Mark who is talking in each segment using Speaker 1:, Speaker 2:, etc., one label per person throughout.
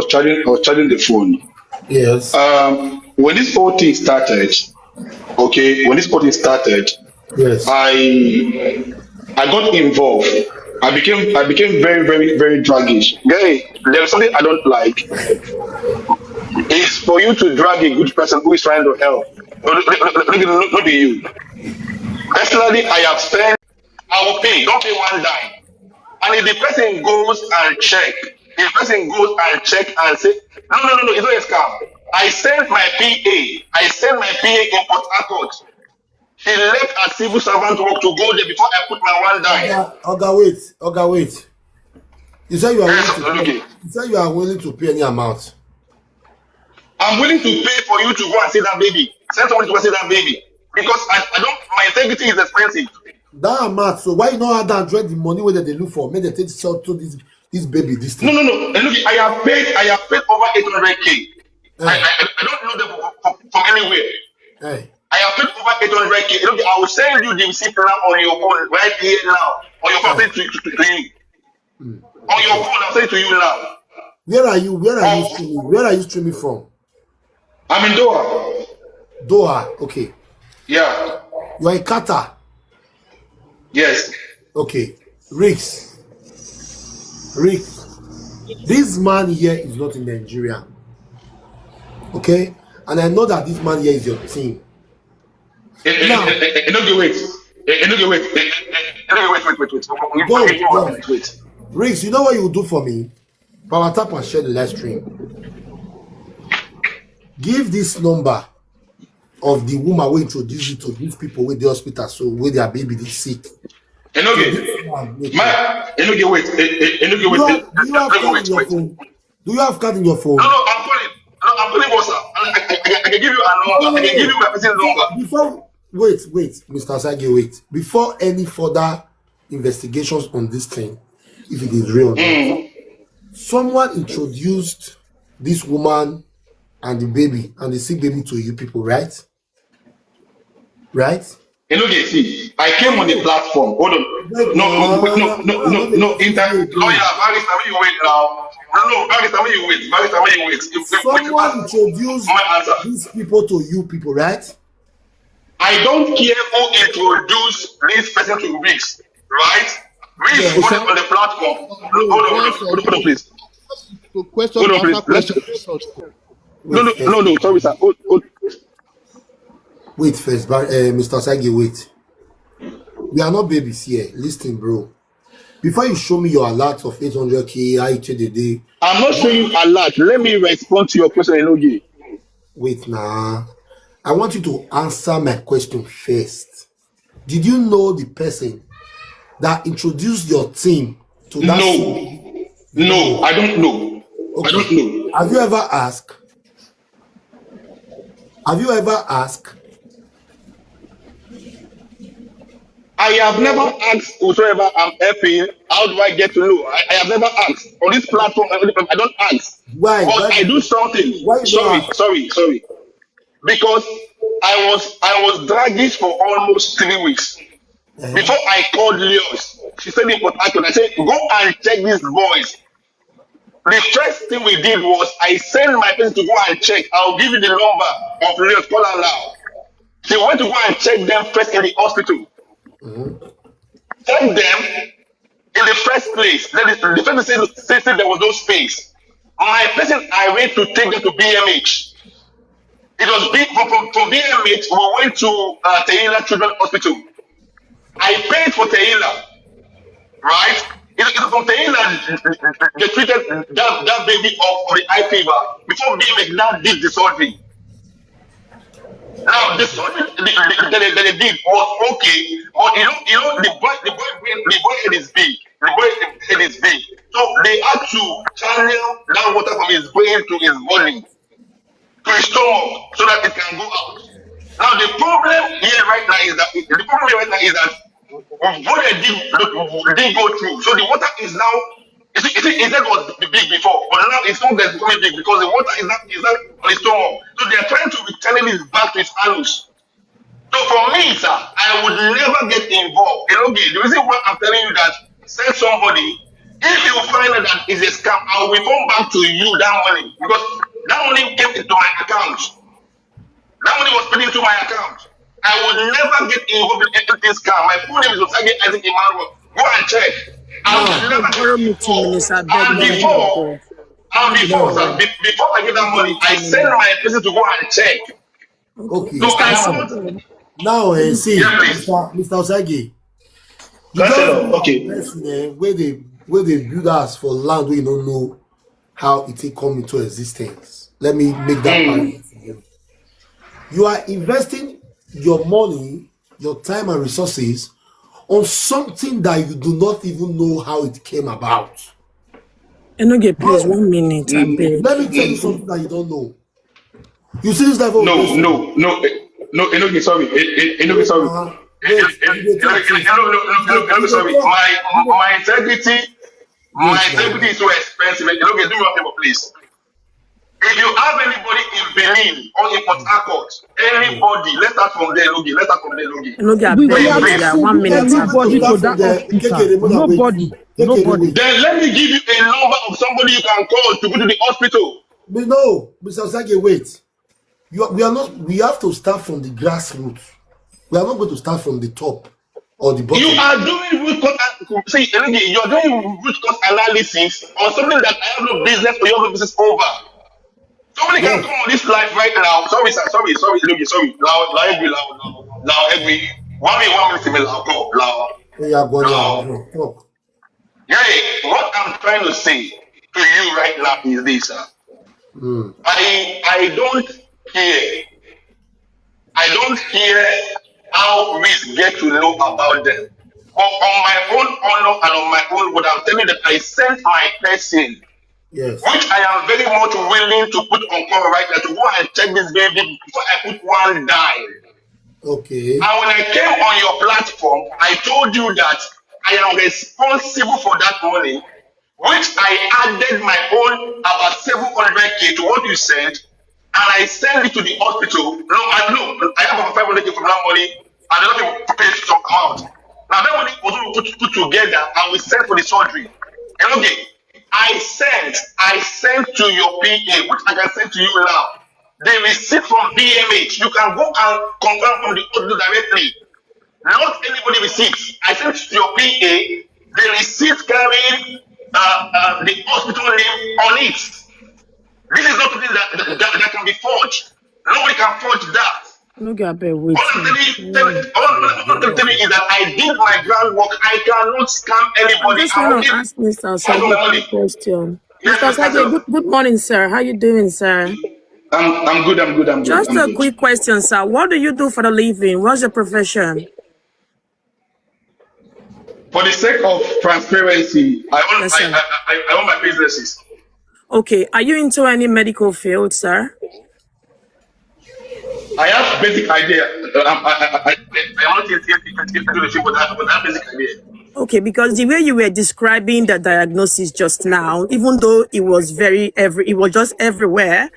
Speaker 1: charging the phone.
Speaker 2: Yes.
Speaker 1: When this whole thing started, okay, when this whole thing started,
Speaker 2: Yes.
Speaker 1: I got involved. I became very, very, very draggish. Guy, there's something I don't like. It's for you to drag a good person who is trying to help. Not be you. Personally, I have said I will pay. Don't pay one dime. And if the person goes and check, and say, no, it's not a scam. I sent my PA in Port Harcourt. She left her civil servant work to go there before I put my one dime.
Speaker 2: Oga, wait. You said you are willing to pay.
Speaker 1: Okay.
Speaker 2: You said you are willing to pay any amount.
Speaker 1: I'm willing to pay for you to go and see that baby. Send somebody to go see that baby. Because I don't, my integrity is expensive.
Speaker 2: That amount, so why you not add and the money where they look for? Make they take sell to this baby this thing.
Speaker 1: No. And look, I have paid over 800K. I don't know them from anywhere.
Speaker 2: Hey.
Speaker 1: I have paid over 800K. Look, I will send you the receipt now on your phone right here now. On your phone, to you. On your phone, I'll send it to you now.
Speaker 2: Where are you streaming? Where are you streaming from?
Speaker 1: I'm in Doha.
Speaker 2: Doha, okay.
Speaker 1: Yeah.
Speaker 2: You are in Qatar.
Speaker 1: Yes.
Speaker 2: Okay. Rick, this man here is not in Nigeria. Okay? And I know that this man here is your team. Now, wait. Riggs, you know what you will do for me? Power tap and share the live stream. Give this number of the woman who introduced you to these people with the hospital, so with their baby is sick.
Speaker 1: Wait.
Speaker 2: Do you have card in your phone?
Speaker 1: No, I'm calling WhatsApp. I can give you a number. I can give you my personal number.
Speaker 2: Wait, Mr. Sagi, wait. Before any further investigations on this thing, if it is real, someone introduced this woman and the baby and the sick baby to you people, right? Right?
Speaker 1: See, I came on the platform. Hold on. No. Lawyer, barrister, when you wait now. No, barrister, when you wait.
Speaker 2: Someone introduced these people to you people, right?
Speaker 1: I don't care who introduced this person to Riggs, right? Riggs put it on the platform. Hold on, please. No, sorry, sir.
Speaker 2: Wait first, Mr. Sagi, wait. We are not babies here. Listen, bro. Before you show me your alert of 800K, I trade a day.
Speaker 1: I'm not showing you alert. Let me respond to your question, Enogi.
Speaker 2: Wait, I want you to answer my question first. Did you know the person that introduced your team to that?
Speaker 1: No, I don't know. Okay. I don't know.
Speaker 2: Have you ever asked?
Speaker 1: I have never asked whosoever I'm helping, how do I get to know? I have never asked. On this platform, I don't ask.
Speaker 2: Why?
Speaker 1: But I do something. Sorry. Because I was draggish for almost 3 weeks. Before I called Leos, she said in Port Harcourt, I said, go and check these boys. The first thing we did was I sent my person to go and check. I'll give you the number of Leos, call her now. She went to go and check them first in the hospital. Check them in the first place. The person said there was no space. My person, I went to take them to BMH. It was big from BMH. We went to Tehila Children's Hospital. I paid for Tehila, right? It from Tehila they treated that baby of the eye fever before BMH now did the surgery. Now the surgery that they did was okay, but the boy head is big. The boy head is big, so they had to channel that water from his brain to his body, to his stomach, so that it can go out. Now the problem here right now is that what they didn't go through. So the water is now. It was big before, but now it's not that becoming big because the water is not on his stomach. So they are trying to return it back to his anus. So for me, sir, I would never get involved. Okay, the reason why I'm telling you that send somebody If you find out that it's a scam, I will return back to you that money because that money came into my account. That money was paid into my account. I will never get involved in anything scam. My full name is Osage Isaac Emmanuel. Go and check. I will
Speaker 2: Now,
Speaker 1: never get
Speaker 3: Borrow me 2
Speaker 1: involved.
Speaker 3: minutes, I beg
Speaker 1: And
Speaker 3: in the name of
Speaker 1: before,
Speaker 3: God.
Speaker 1: and before,
Speaker 3: Borrow
Speaker 1: sir,
Speaker 3: me.
Speaker 1: before I get that
Speaker 3: Borrow
Speaker 1: money,
Speaker 3: me
Speaker 1: I
Speaker 3: 2
Speaker 1: send
Speaker 3: minutes.
Speaker 1: my person to go and check.
Speaker 2: okay.
Speaker 1: So I am
Speaker 2: Now,
Speaker 1: not.
Speaker 2: see,
Speaker 1: Yeah, please.
Speaker 2: Mr. Osage, you
Speaker 1: That's
Speaker 2: just
Speaker 1: it.
Speaker 2: be the
Speaker 1: Okay.
Speaker 2: person where they build us for land where you don't know how it will come into existence. Let me make that point for you. You are investing your money, your time and resources on something that you do not even know how it came about.
Speaker 3: Enoge, please,
Speaker 2: Bro,
Speaker 3: 1 minute, I beg.
Speaker 2: let me tell you something that you don't know. You see this level of
Speaker 1: No,
Speaker 2: person.
Speaker 1: no, no, no. Enoki, sorry. Enoki,
Speaker 2: Wait
Speaker 1: sorry.
Speaker 2: now. Wait. You dey talk since.
Speaker 1: Enoki,
Speaker 2: You dey
Speaker 1: sorry.
Speaker 2: talk. You dey
Speaker 1: My integrity, my
Speaker 2: wait
Speaker 1: integrity
Speaker 2: now.
Speaker 1: is so expensive. Enoki, do me a favor, please. If you have anybody in Benin or in Port Harcourt, anybody, let's start from there, Enoki. Let's start from there, Enoki.
Speaker 3: Enoge, I
Speaker 4: We
Speaker 3: beg
Speaker 1: Please,
Speaker 4: are
Speaker 3: you,
Speaker 4: not
Speaker 3: yeah,
Speaker 1: please.
Speaker 3: 1
Speaker 4: sending
Speaker 3: minute,
Speaker 2: Then
Speaker 3: I
Speaker 2: I'm going to
Speaker 4: anybody
Speaker 3: beg.
Speaker 4: to
Speaker 2: start from
Speaker 4: that
Speaker 2: there.
Speaker 4: hospital.
Speaker 2: Kekere, more than wait.
Speaker 4: Nobody.
Speaker 2: Kekere,
Speaker 4: Nobody.
Speaker 2: wait.
Speaker 1: Then let me give you a number of somebody you can call to go to the hospital.
Speaker 2: But no, Mr. Osage, wait. We are not. We have to start from the grassroots. We are not going to start from the top or the
Speaker 1: You
Speaker 2: bottom.
Speaker 1: are doing root cause. See, Enoki, you're doing root cause analysis on something that I have no business or you have no business over. Somebody can
Speaker 2: Yes.
Speaker 1: come on this live right now. Sorry, sir. Sorry, Enoki, sorry. Loud, every 1 minute, loud, go, loud,
Speaker 2: We are going
Speaker 1: loud.
Speaker 2: to talk.
Speaker 1: Yeah, what I'm trying to say to you right now is this, sir.
Speaker 2: Mm.
Speaker 1: I don't care. I don't care how we get to know about them. But on my own honor and on my own word, I'm telling you that I sent my person,
Speaker 2: Yes.
Speaker 1: which I am very much willing to put on cover right now to go and check this baby before I put one dime.
Speaker 2: Okay.
Speaker 1: And when I came on your platform, I told you that I am responsible for that money, which I added my own about 700K to what you sent, and I sent it to the hospital. I have about 500K from that money, and the other people paid some amount. Now that money was put together, and we sent for the surgery. And okay, I sent to your PA, which I can send to you now. The receipt from BMH, you can go and confirm from the hospital directly. Not anybody receipts. I sent to your PA the receipt carrying the hospital name on it. This is not something that can be forged. Nobody can forge that.
Speaker 3: Enoge, I beg, wait.
Speaker 1: All I'm telling you is that I did my groundwork. I cannot scam
Speaker 3: I
Speaker 1: anybody.
Speaker 3: just
Speaker 1: I will
Speaker 3: want to
Speaker 1: give
Speaker 3: ask Mr.
Speaker 1: half of
Speaker 3: Osage
Speaker 1: my
Speaker 3: one
Speaker 1: money.
Speaker 3: question.
Speaker 1: Yes,
Speaker 3: Mr.
Speaker 1: yes,
Speaker 3: Osage,
Speaker 1: myself.
Speaker 3: good morning, sir. How you doing, sir?
Speaker 1: I'm good.
Speaker 3: Just
Speaker 1: I'm
Speaker 3: a
Speaker 1: good.
Speaker 3: quick question, sir. What do you do for a living? What's your profession?
Speaker 1: For the sake of transparency,
Speaker 3: Yes, sir.
Speaker 1: I own my businesses.
Speaker 3: Okay. Are you into any medical field, sir?
Speaker 1: I have basic idea. I'm not into the field, but I have basic idea.
Speaker 3: Okay, because the way you were describing the diagnosis just now, even though it was it was just everywhere,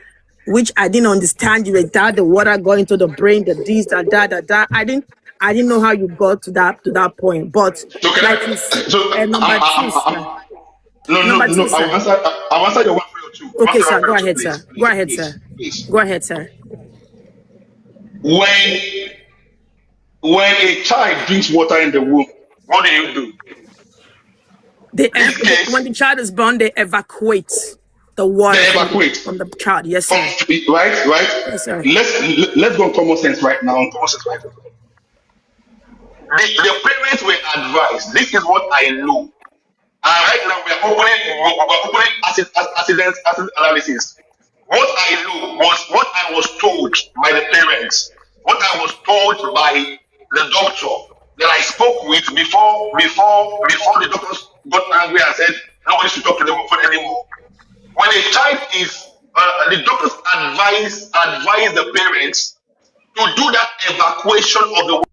Speaker 3: which I didn't understand. You were that the water going to the brain, the this, that. I didn't know how you got to that point. But
Speaker 1: So can
Speaker 3: like you
Speaker 1: I?
Speaker 3: said,
Speaker 1: So
Speaker 3: and number two, sir.
Speaker 1: no,
Speaker 3: Number two,
Speaker 1: I'll
Speaker 3: sir.
Speaker 1: answer. I'll answer your one for your two. I'll
Speaker 3: Okay,
Speaker 1: answer
Speaker 3: sir.
Speaker 1: one for
Speaker 3: Go
Speaker 1: your two,
Speaker 3: ahead,
Speaker 1: please,
Speaker 3: sir. Go
Speaker 1: please,
Speaker 3: ahead,
Speaker 1: please,
Speaker 3: sir.
Speaker 1: please.
Speaker 3: Go ahead, sir.
Speaker 1: When a child drinks water in the womb, what do? In this
Speaker 3: When
Speaker 1: case,
Speaker 3: the child is born, they evacuate the
Speaker 1: they
Speaker 3: water
Speaker 1: evacuate
Speaker 3: from the child. Yes,
Speaker 1: from
Speaker 3: sir.
Speaker 1: right.
Speaker 3: Yes, sir.
Speaker 1: Let's go on common sense right now. On common sense right now. The parents were advised. This is what I know. And right now we're opening accident analysis. What I know was what I was told by the parents, what I was told by the doctor that I spoke with before the doctors got angry and said nobody should talk to them anymore. When a child is the doctors advise the parents to do that evacuation of the.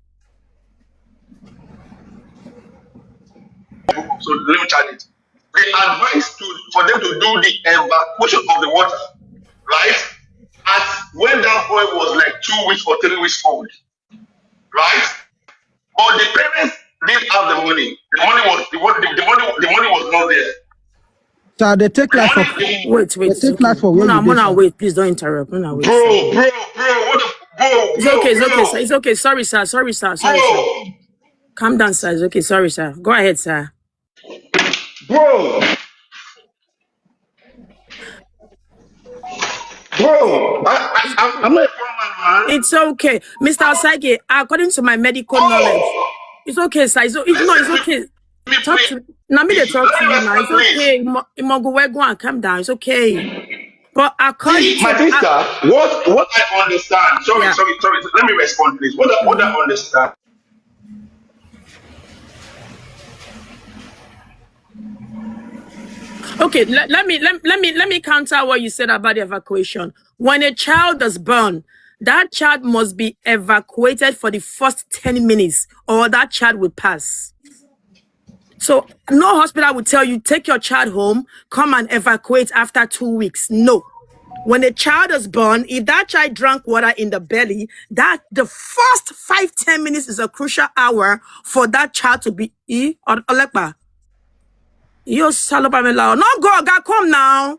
Speaker 1: So let me try it. They advise for them to do the evacuation of the water, right? As when that boy was like 2 weeks or 3 weeks old, right? But the parents didn't have the money. The money was not there.
Speaker 4: So they take life for
Speaker 3: Wait,
Speaker 4: they
Speaker 3: it's
Speaker 4: take
Speaker 3: okay.
Speaker 4: life for where you
Speaker 3: Mona,
Speaker 4: dey.
Speaker 3: wait, please don't interrupt. Mona, wait.
Speaker 1: Bro,
Speaker 3: Sir.
Speaker 1: what the
Speaker 3: It's okay, sir. It's okay. Sorry, sir. Sorry, sir. Calm down, sir. It's okay. Sorry, sir. Go ahead, sir.
Speaker 1: Bro, I'm not a man.
Speaker 3: It's okay. Mr. Osage, according to my medical knowledge, it's okay, sir. It's okay. Talk to now. Me, they talk to you now. It's okay. Go and calm down. It's okay. But according
Speaker 1: See, my
Speaker 3: to
Speaker 1: sister, what I understand. Sorry. Let me respond, please. What I understand.
Speaker 3: okay, let me counter what you said about the evacuation. When a child is born, that child must be evacuated for the first 10 minutes, or that child will pass. So no hospital will tell you, take your child home, come and evacuate after 2 weeks. No. When a child is born, if that child drank water in the belly, that the first 5-10 minutes is a crucial hour for that child to be or Olekpa. Yo, Salopamela. No go, God, come now.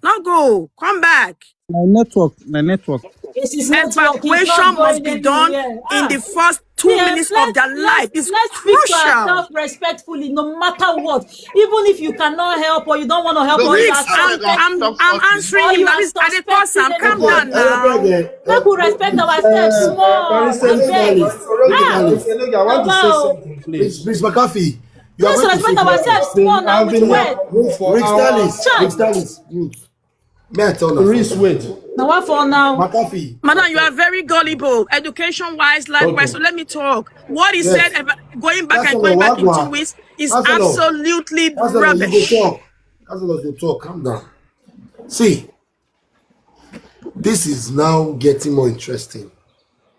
Speaker 3: No go, come back.
Speaker 4: My network.
Speaker 3: Evacuation must be done in the first 2 minutes of their life. It's crucial.
Speaker 5: Speak to ourselves respectfully, no matter what. Even if you cannot help or you don't want to help, or you are
Speaker 3: I'm answering him. That is at the course. Calm down now.
Speaker 5: Make we respect ourselves small.
Speaker 2: I want to say something, please. Please, McAfee.
Speaker 5: Let's respect ourselves small now with words.
Speaker 2: Rick Stanley's wait.
Speaker 5: Now what for now?
Speaker 2: McAfee.
Speaker 3: Madam, you are very gullible, education-wise, likewise. So let me talk. What he said about going back and going back in 2 weeks is absolutely rubbish.
Speaker 2: That's all you talk. Calm down. See, this is now getting more interesting.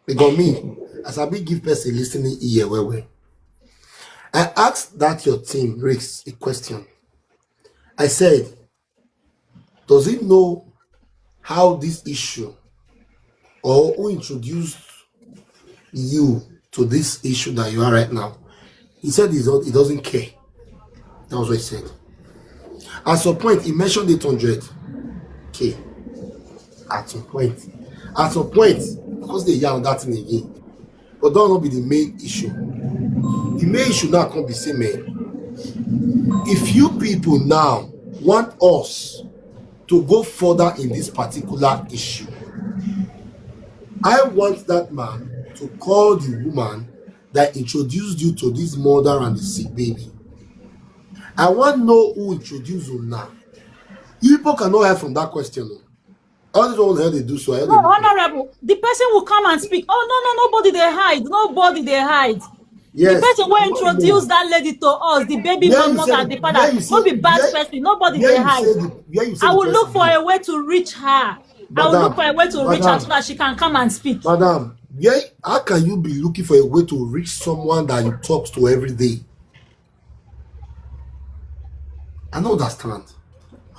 Speaker 2: Because me, as a big give person listening ear, I asked that your team Rick a question. I said, does it know how this issue or who introduced you to this issue that you are right now? He said he doesn't care. That was what he said. At some point, he mentioned 800K. At some point, because they yarn that thing again. But that will not be the main issue. The main issue now can't be same, man. If you people now want us to go further in this particular issue, I want that man to call the woman that introduced you to this mother and the sick baby. I want to know who introduced you now. You people cannot hear from that question. All this one they do so.
Speaker 5: No, honorable. The person will come and speak. Oh no, nobody they hide. Yes. The person will introduce that lady to us, the baby mama and the father. Not be bad person. Nobody they hide. I will look for a way to reach her. I will look for a way to reach her so that she can come and speak.
Speaker 2: Madam, how can you be looking for a way to reach someone that you talk to every day? I don't understand.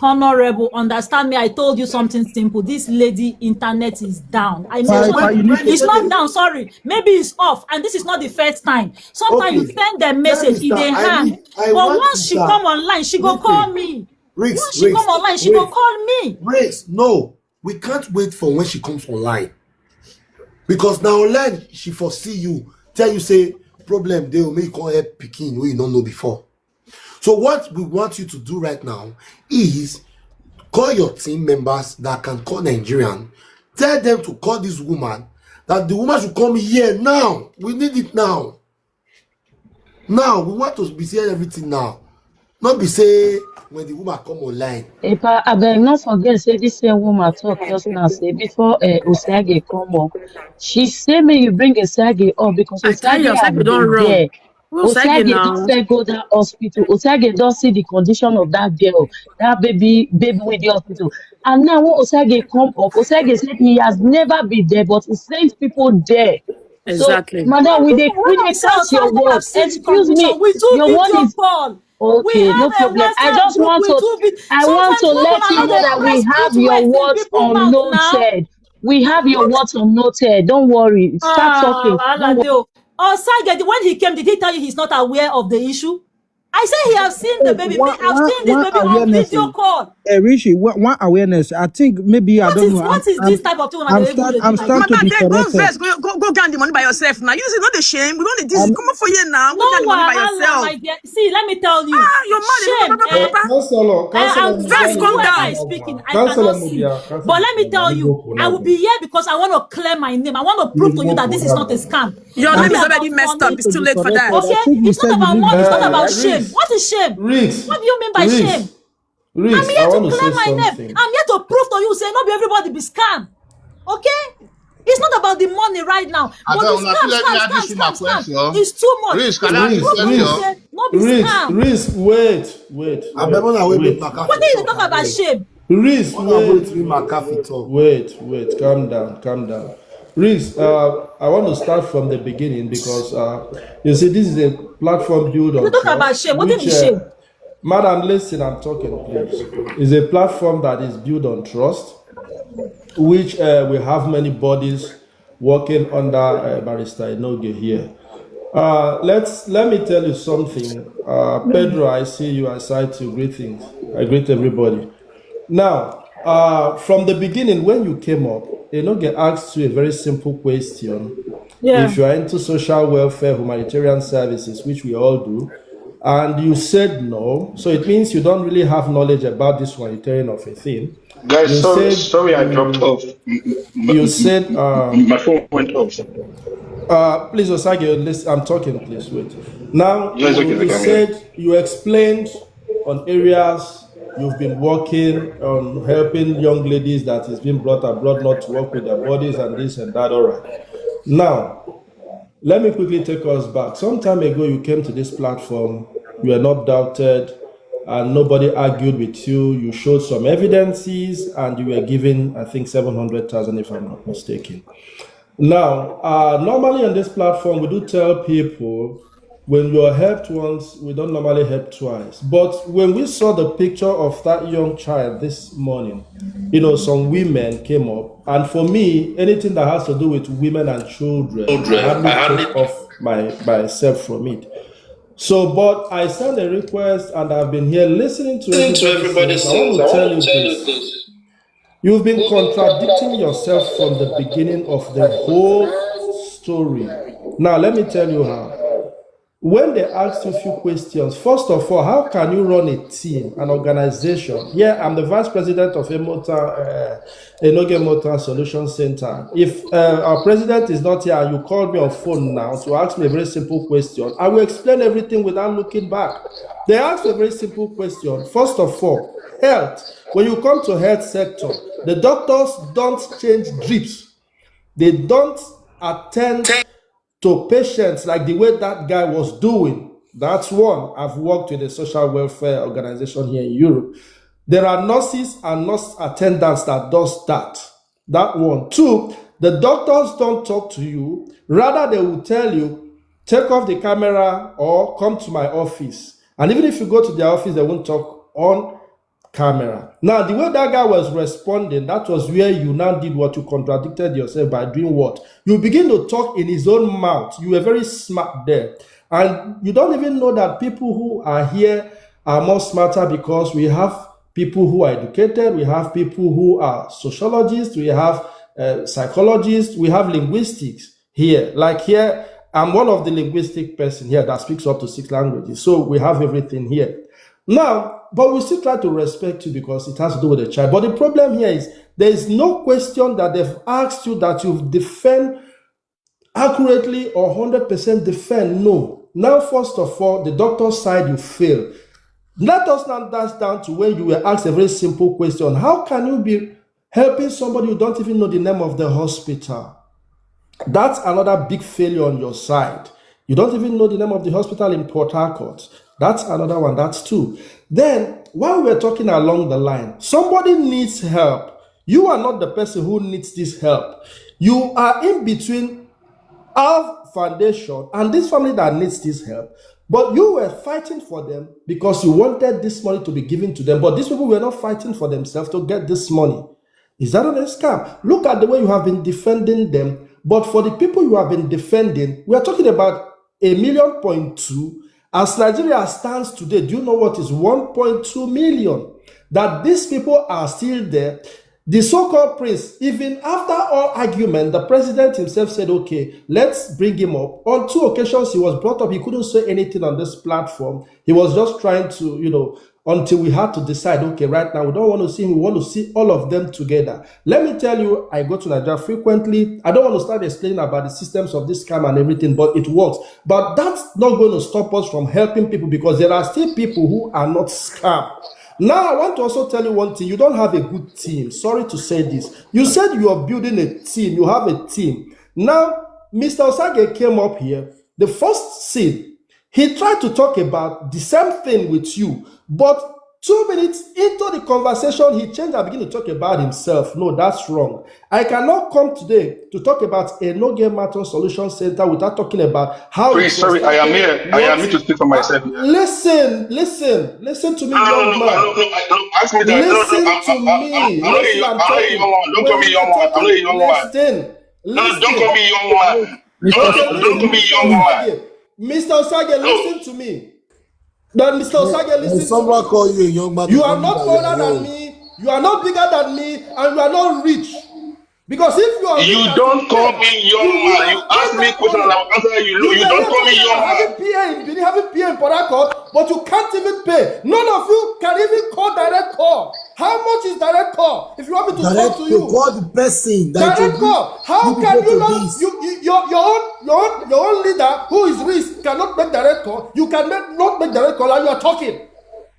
Speaker 5: Honorable, understand me. I told you something simple. This lady internet is down. I know it's not down. Sorry, maybe it's off, and this is not the first time. Sometimes you send the message in the hand, but once she come online, she go call me. Once she come online, she go call me.
Speaker 2: No, we can't wait for when she comes online, because now online she foresee you, tell you say problem they will make call her Pikin who you don't know before. So what we want you to do right now is call your team members that can call Nigerian. Tell them to call this woman, that the woman should come here now. We need it now. Now, we want to be saying everything now. Not be say when the woman come online.
Speaker 6: I beg not forget, say this same woman talk just now, say before Osage come up. She say me you bring Osage up because Osage has been there. Osage don't go that hospital. Osage don't see the condition of that girl, that baby with the hospital. And now when Osage come up, Osage said he has never been there, but he sends people there.
Speaker 3: Exactly.
Speaker 6: So, madam, we trust your words. Excuse me, your word is okay. No problem. I just want to let you know that we have your words on noted. We have your words on noted. Don't worry. Start talking.
Speaker 5: Osage, when he came, did he tell you he's not aware of the issue? I say he have seen the baby. Me, I've seen this baby on video call.
Speaker 4: Rishi, one awareness. I think maybe I don't know.
Speaker 5: What is this type of thing?
Speaker 4: I'm starting to be
Speaker 3: Go
Speaker 4: corrected.
Speaker 3: first. Go get the money by yourself now. You see, not the shame. We don't need this. Come on for you now. Go get the
Speaker 5: No
Speaker 3: money by yourself.
Speaker 5: my dear. See, let me tell you.
Speaker 3: Your money.
Speaker 5: Shame.
Speaker 7: Councillor,
Speaker 3: First, calm down.
Speaker 5: Speaking, I cannot see. But let me tell you, I will be here because I want to clear my name. I want to prove to you that this is not a scam.
Speaker 3: Your name is already messed up. It's too late for that.
Speaker 5: Okay, it's not about money. It's not about shame. What is shame? What do you mean by shame? I'm here to clear my name. I'm here to prove to you, say not be everybody be scam. Okay? It's not about the money right now. But the scam. It's too much.
Speaker 7: Risk, not be scam. Risk, wait.
Speaker 5: What are you talking about shame?
Speaker 7: Risk, wait, calm down. Risk, I want to start from the beginning because you see, this is a platform built on.
Speaker 5: You talk about shame. What is shame?
Speaker 7: Madam, listen, I'm talking, please. It's a platform that is built on trust, which we have many bodies working under Barrister Inoge here. Let me tell you something. Pedro, I see you. I cite you. Greetings. I greet everybody. Now, from the beginning, when you came up, Inoge asked you a very simple question. If you are into social welfare, humanitarian services, which we all do, and you said no, so it means you don't really have knowledge about this humanitarian of a thing.
Speaker 1: Guys, sorry, I dropped off.
Speaker 7: You said
Speaker 1: my phone went off.
Speaker 7: Please, Osage, I'm talking. Please wait. Now you said you explained on areas you've been working on helping young ladies that is being brought abroad not to work with their bodies and this and that. All right. Now, let me quickly take us back. Some time ago, you came to this platform. You were not doubted, and nobody argued with you. You showed some evidences, and you were given, I think, 700,000, if I'm not mistaken. Now, normally on this platform, we do tell people when you are helped once, we don't normally help twice. But when we saw the picture of that young child this morning, some women came up. And for me, anything that has to do with women and children, I had to take off myself from it. So, but I sent a request and I've been here listening to everybody. I want to tell you this. You've been contradicting yourself from the beginning of the whole story. Now, let me tell you how. When they asked you a few questions, first of all, how can you run a team, an organization? Here, I'm the vice president of Inoge Motor Solution Center. If our president is not here and you call me on phone now to ask me a very simple question, I will explain everything without looking back. They asked a very simple question. First of all, health. When you come to health sector, the doctors don't change drips. They don't attend to patients like the way that guy was doing. That's one. I've worked with a social welfare organization here in Europe. There are nurses and nurse attendants that does that. That one. Two, the doctors don't talk to you. Rather, they will tell you, take off the camera or come to my office. And even if you go to their office, they won't talk on camera. Now, the way that guy was responding, that was where you now did what you contradicted yourself by doing what? You begin to talk in his own mouth. You were very smart there. And you don't even know that people who are here are more smarter because we have people who are educated, we have people who are sociologists, we have psychologists, we have linguistics here. Like here, I'm one of the linguistic person here that speaks up to 6 languages. So we have everything here. Now, but we still try to respect you because it has to do with the child. But the problem here is there is no question that they've asked you that you defend accurately or 100% defend. No. Now, first of all, the doctor's side, you fail. Let us now dash down to when you were asked a very simple question. How can you be helping somebody who don't even know the name of the hospital? That's another big failure on your side. You don't even know the name of the hospital in Port Harcourt. That's another one. That's two. Then, while we're talking along the line, somebody needs help. You are not the person who needs this help. You are in between our foundation and this family that needs this help. But you were fighting for them because you wanted this money to be given to them. But these people were not fighting for themselves to get this money. Is that not a scam? Look at the way you have been defending them. But for the people you have been defending, we are talking about 1.2 million As Nigeria stands today, do you know what is 1.2 million? That these people are still there. The so-called prince, even after all argument, the president himself said, okay, let's bring him up. On 2 occasions, he was brought up. He couldn't say anything on this platform. He was just trying to, until we had to decide, okay, right now, we don't want to see him. We want to see all of them together. Let me tell you, I go to Nigeria frequently. I don't want to start explaining about the systems of this scam and everything, but it works. But that's not going to stop us from helping people, because there are still people who are not scammed. Now, I want to also tell you one thing. You don't have a good team. Sorry to say this. You said you are building a team. You have a team. Now, Mr. Osage came up here. The first scene, he tried to talk about the same thing with you. But 2 minutes into the conversation, he changed and began to talk about himself. No, that's wrong. I cannot come today to talk about a no-game matter solution center without talking about how.
Speaker 1: Please, sorry, I am here. I am here to speak for myself.
Speaker 7: Listen to me, young man.
Speaker 1: No, ask me that.
Speaker 7: Listen to me.
Speaker 1: I'm not a young man. Don't call me young man. I'm not a young man. No, don't call me young man. Don't call me young man.
Speaker 7: Mr. Osage, listen to me. That Mr. Osage, listen.
Speaker 2: Someone call you a young man.
Speaker 7: You are not older than me. You are not bigger than me, and you are not rich. Because if you are,
Speaker 1: you don't call me young man. You ask me questions and I'll answer you. You don't call me young man.
Speaker 7: You have a PA in Port Harcourt, but you can't even pay. None of you can even call direct call. How much is direct call? If you want me to talk to you,
Speaker 2: call the person.
Speaker 7: Direct call. How can you not? Your own leader, who is rich, cannot make direct call. You not make direct call, and you are talking.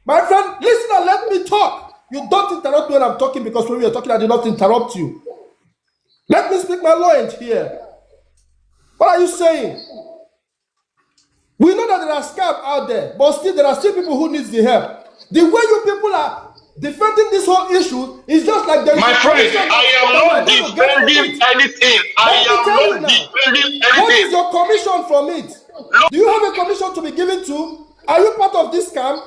Speaker 7: My friend, listen and let me talk. You don't interrupt me when I'm talking, because when we are talking, I do not interrupt you. Let me speak my language here. What are you saying? We know that there are scams out there, but still there are still people who need the help. The way you people are defending this whole issue is just like there is
Speaker 1: my friend, I am not defending anything. I am not defending anything.
Speaker 7: What is your commission from it? Do you have a commission to be given to? Are you part of this scam?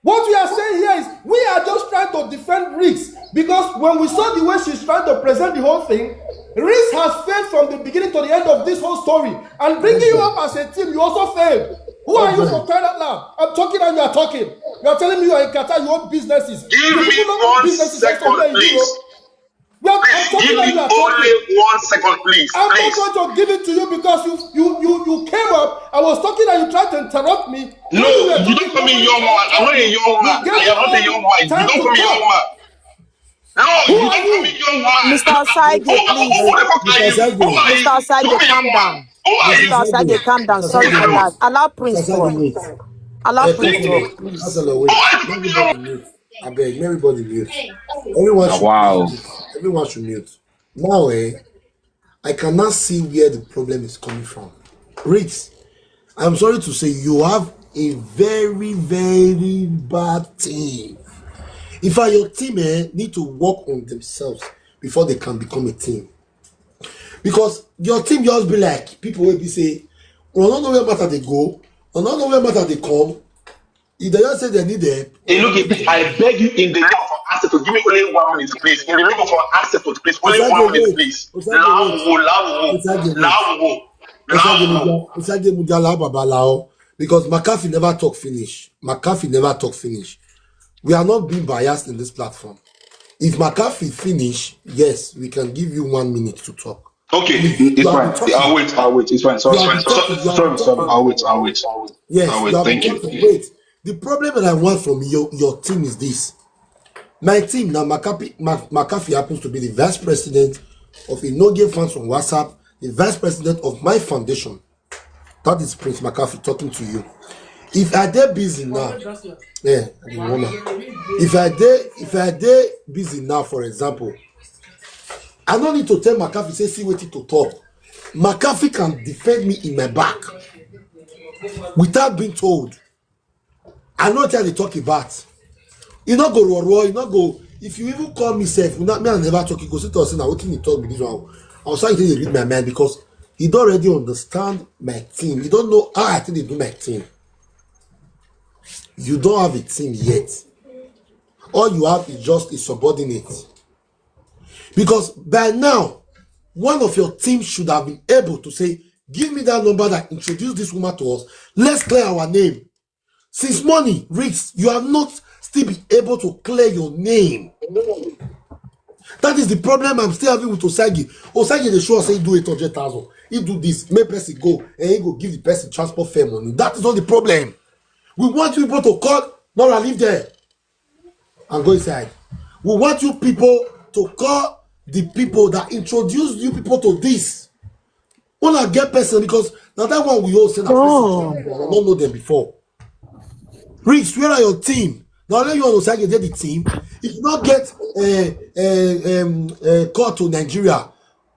Speaker 7: What we are saying here is we are just trying to defend Riggs, because when we saw the way she's trying to present the whole thing, Riggs has failed from the beginning to the end of this whole story. And bringing you up as a team, you also failed. Who are you for crying out loud? I'm talking and you are talking. You are telling me you are in Qatar, you own businesses.
Speaker 1: Give me 1 second, please. Give me only 1 second, please.
Speaker 7: I'm not going to give it to you because you came up. I was talking and you tried to interrupt me.
Speaker 1: No, you don't call me young man. I'm not a young man. I am not a young man. You don't call me young man. No, you don't call me young man.
Speaker 3: Mr. Osage, please. Mr. Osage, calm down. Mr. Osage, calm down. Sorry for that. Allow Prince to. Allow Prince to, please.
Speaker 2: I beg, everybody mute. Everyone should mute. Now, I cannot see where the problem is coming from. Riggs, I'm sorry to say you have a very, very bad team. In fact, your team need to work on themselves before they can become a team. Because your team just be like, people will be say, we don't know where matter they go, we don't know where matter they come. If they just say they need help.
Speaker 1: Hey, look, I beg you in the name of access to give me only 1 minute, please. In the name of access to please, only 1 minute, please.
Speaker 2: Because McAfee never talk finish. We are not being biased in this platform. If McAfee finish, yes, we can give you 1 minute to talk.
Speaker 1: Okay, it's fine. I'll wait. It's fine. Sorry. I'll wait.
Speaker 2: Yes,
Speaker 1: thank you.
Speaker 2: Wait. The problem that I want from your team is this. My team now, McAfee happens to be the vice president of a no-game funds on WhatsApp, the vice president of my foundation. That is Prince McAfee talking to you. If I dey busy now, if I dey busy now, for example, I don't need to tell McAfee say see wetin to talk. McAfee can defend me in my back without being told. I know what they talk about. You not go raw, you not go. If you even call me safe, me I never talk. You go sit us now. What can you talk with this one? I was trying to read my mind because he don't already understand my team. You don't know how I think they do my team. You don't have a team yet. All you have is just a subordinate. Because by now, one of your team should have been able to say, give me that number that introduced this woman to us. Let's clear our name. Since money, Riggs, you have not still be able to clear your name. That is the problem I'm still having with Osagi. Osagi, they show us say do 800,000. He do this, make person go, and he go give the person transport fare money. That is not the problem. We want you people to call, not live there and go inside. We want you people to call the people that introduced you people to this. When I get person, because now that one we all say that I don't know them before. Riggs, where are your team? Now let you on Osagi get the team. If you not get call to Nigeria,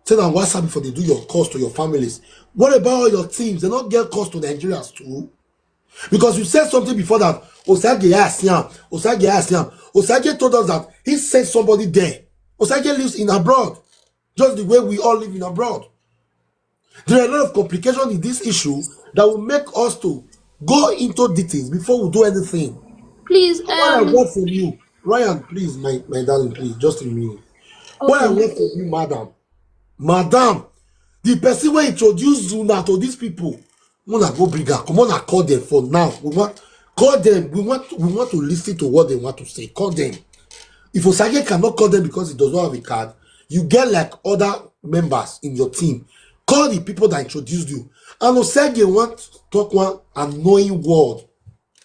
Speaker 2: send on WhatsApp before they do your calls to your families. What about all your teams? They not get calls to Nigerians too? Because you said something before that Osagi asked him. Osagi told us that he sent somebody there. Osagi lives in abroad, just the way we all live in abroad. There are a lot of complications in this issue that will make us to go into details before we do anything.
Speaker 8: Please,
Speaker 2: what I want from you, Ryan, please, my darling, please, just a minute. Okay. What I want from you, madam, the person will introduce Zuna to these people. Wanna go bring her. Come on, I call them for now. We want call them. We want to listen to what they want to say. Call them. If Osage cannot call them because he does not have a card, you get like other members in your team. Call the people that introduced you. And Osage want to talk one annoying word.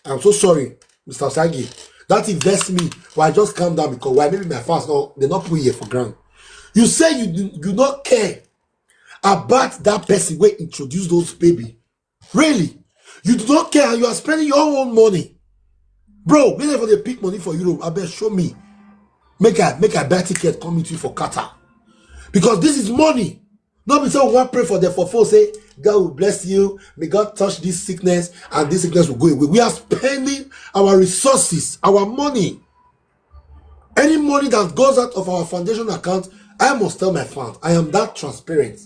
Speaker 2: I'm so sorry, Mr. Osage. That invests me. Why I just calm down because why maybe my fans no, they're not putting here for granted. You say you do not care about that person who introduced those baby. Really? You do not care and you are spending your own money. Bro, whenever they pick money for Europe, I bet show me. Make a buy ticket coming to you for Qatar. Because this is money. Not be saying one pray for them for four say, God will bless you. May God touch this sickness and this sickness will go away. We are spending our resources, our money. Any money that goes out of our foundation account, I must tell my fans, I am that transparent.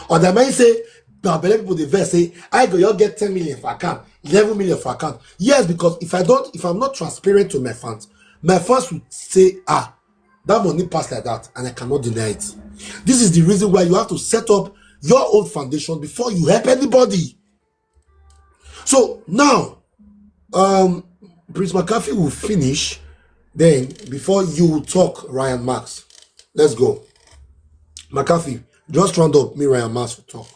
Speaker 2: Or they might say, now people the verse say, I go, you'll get 10 million for account, 11 million for account. Yes, because if I'm not transparent to my fans would say, that money passed like that, and I cannot deny it. This is the reason why you have to set up your own foundation before you help anybody. So now, Prince McAfee will finish. Then, before you talk, Ryan Max, let's go. McAfee, just round up. Me, Ryan Max will talk.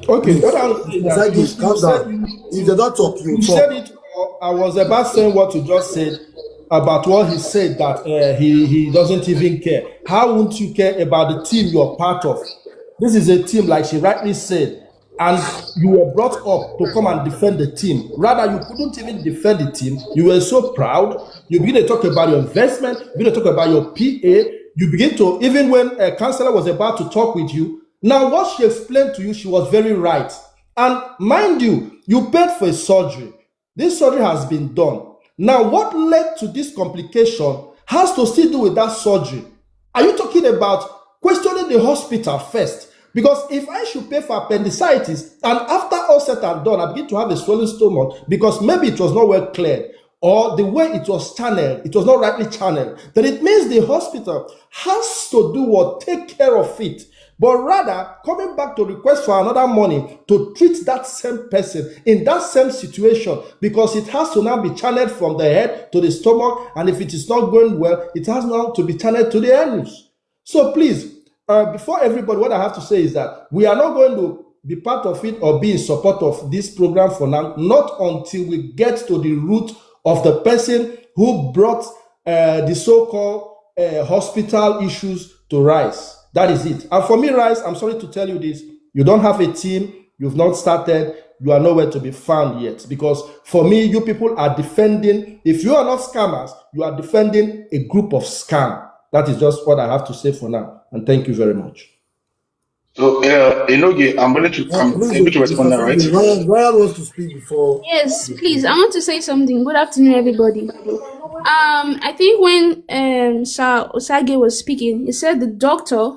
Speaker 7: Okay, what
Speaker 2: calm down. If they don't talk, you talk.
Speaker 7: Said it. I was about saying what you just said about what he said that he doesn't even care. How won't you care about the team you're part of? This is a team, like she rightly said, and you were brought up to come and defend the team. Rather, you couldn't even defend the team. You were so proud. You begin to talk about your investment. You begin to talk about your PA. You begin to, even when a counselor was about to talk with you, now what she explained to you, she was very right. And mind you, you paid for a surgery. This surgery has been done. Now, what led to this complication has to still do with that surgery. Are you talking about questioning the hospital first? Because if I should pay for appendicitis and after all said and done, I begin to have a swollen stomach because maybe it was not well cleared or the way it was channeled, it was not rightly channeled, then it means the hospital has to do what? Take care of it. But rather, coming back to request for another money to treat that same person in that same situation because it has to now be channeled from the head to the stomach, and if it is not going well, it has now to be channeled to the anus. So please, before everybody, what I have to say is that we are not going to be part of it or be in support of this program for now, not until we get to the root of the person who brought the so-called hospital issues to rise. That is it. And for me, Rice, I'm sorry to tell you this. You don't have a team. You've not started. You are nowhere to be found yet. Because for me, you people are defending, if you are not scammers, you are defending a group of scam. That is just what I have to say for now. And thank you very much.
Speaker 1: So, Enoge, I'm able to respond now, right?
Speaker 2: Ryan wants to speak before.
Speaker 8: Yes, please. I want to say something. Good afternoon, everybody. I think when Sir Osage was speaking, he said the doctor,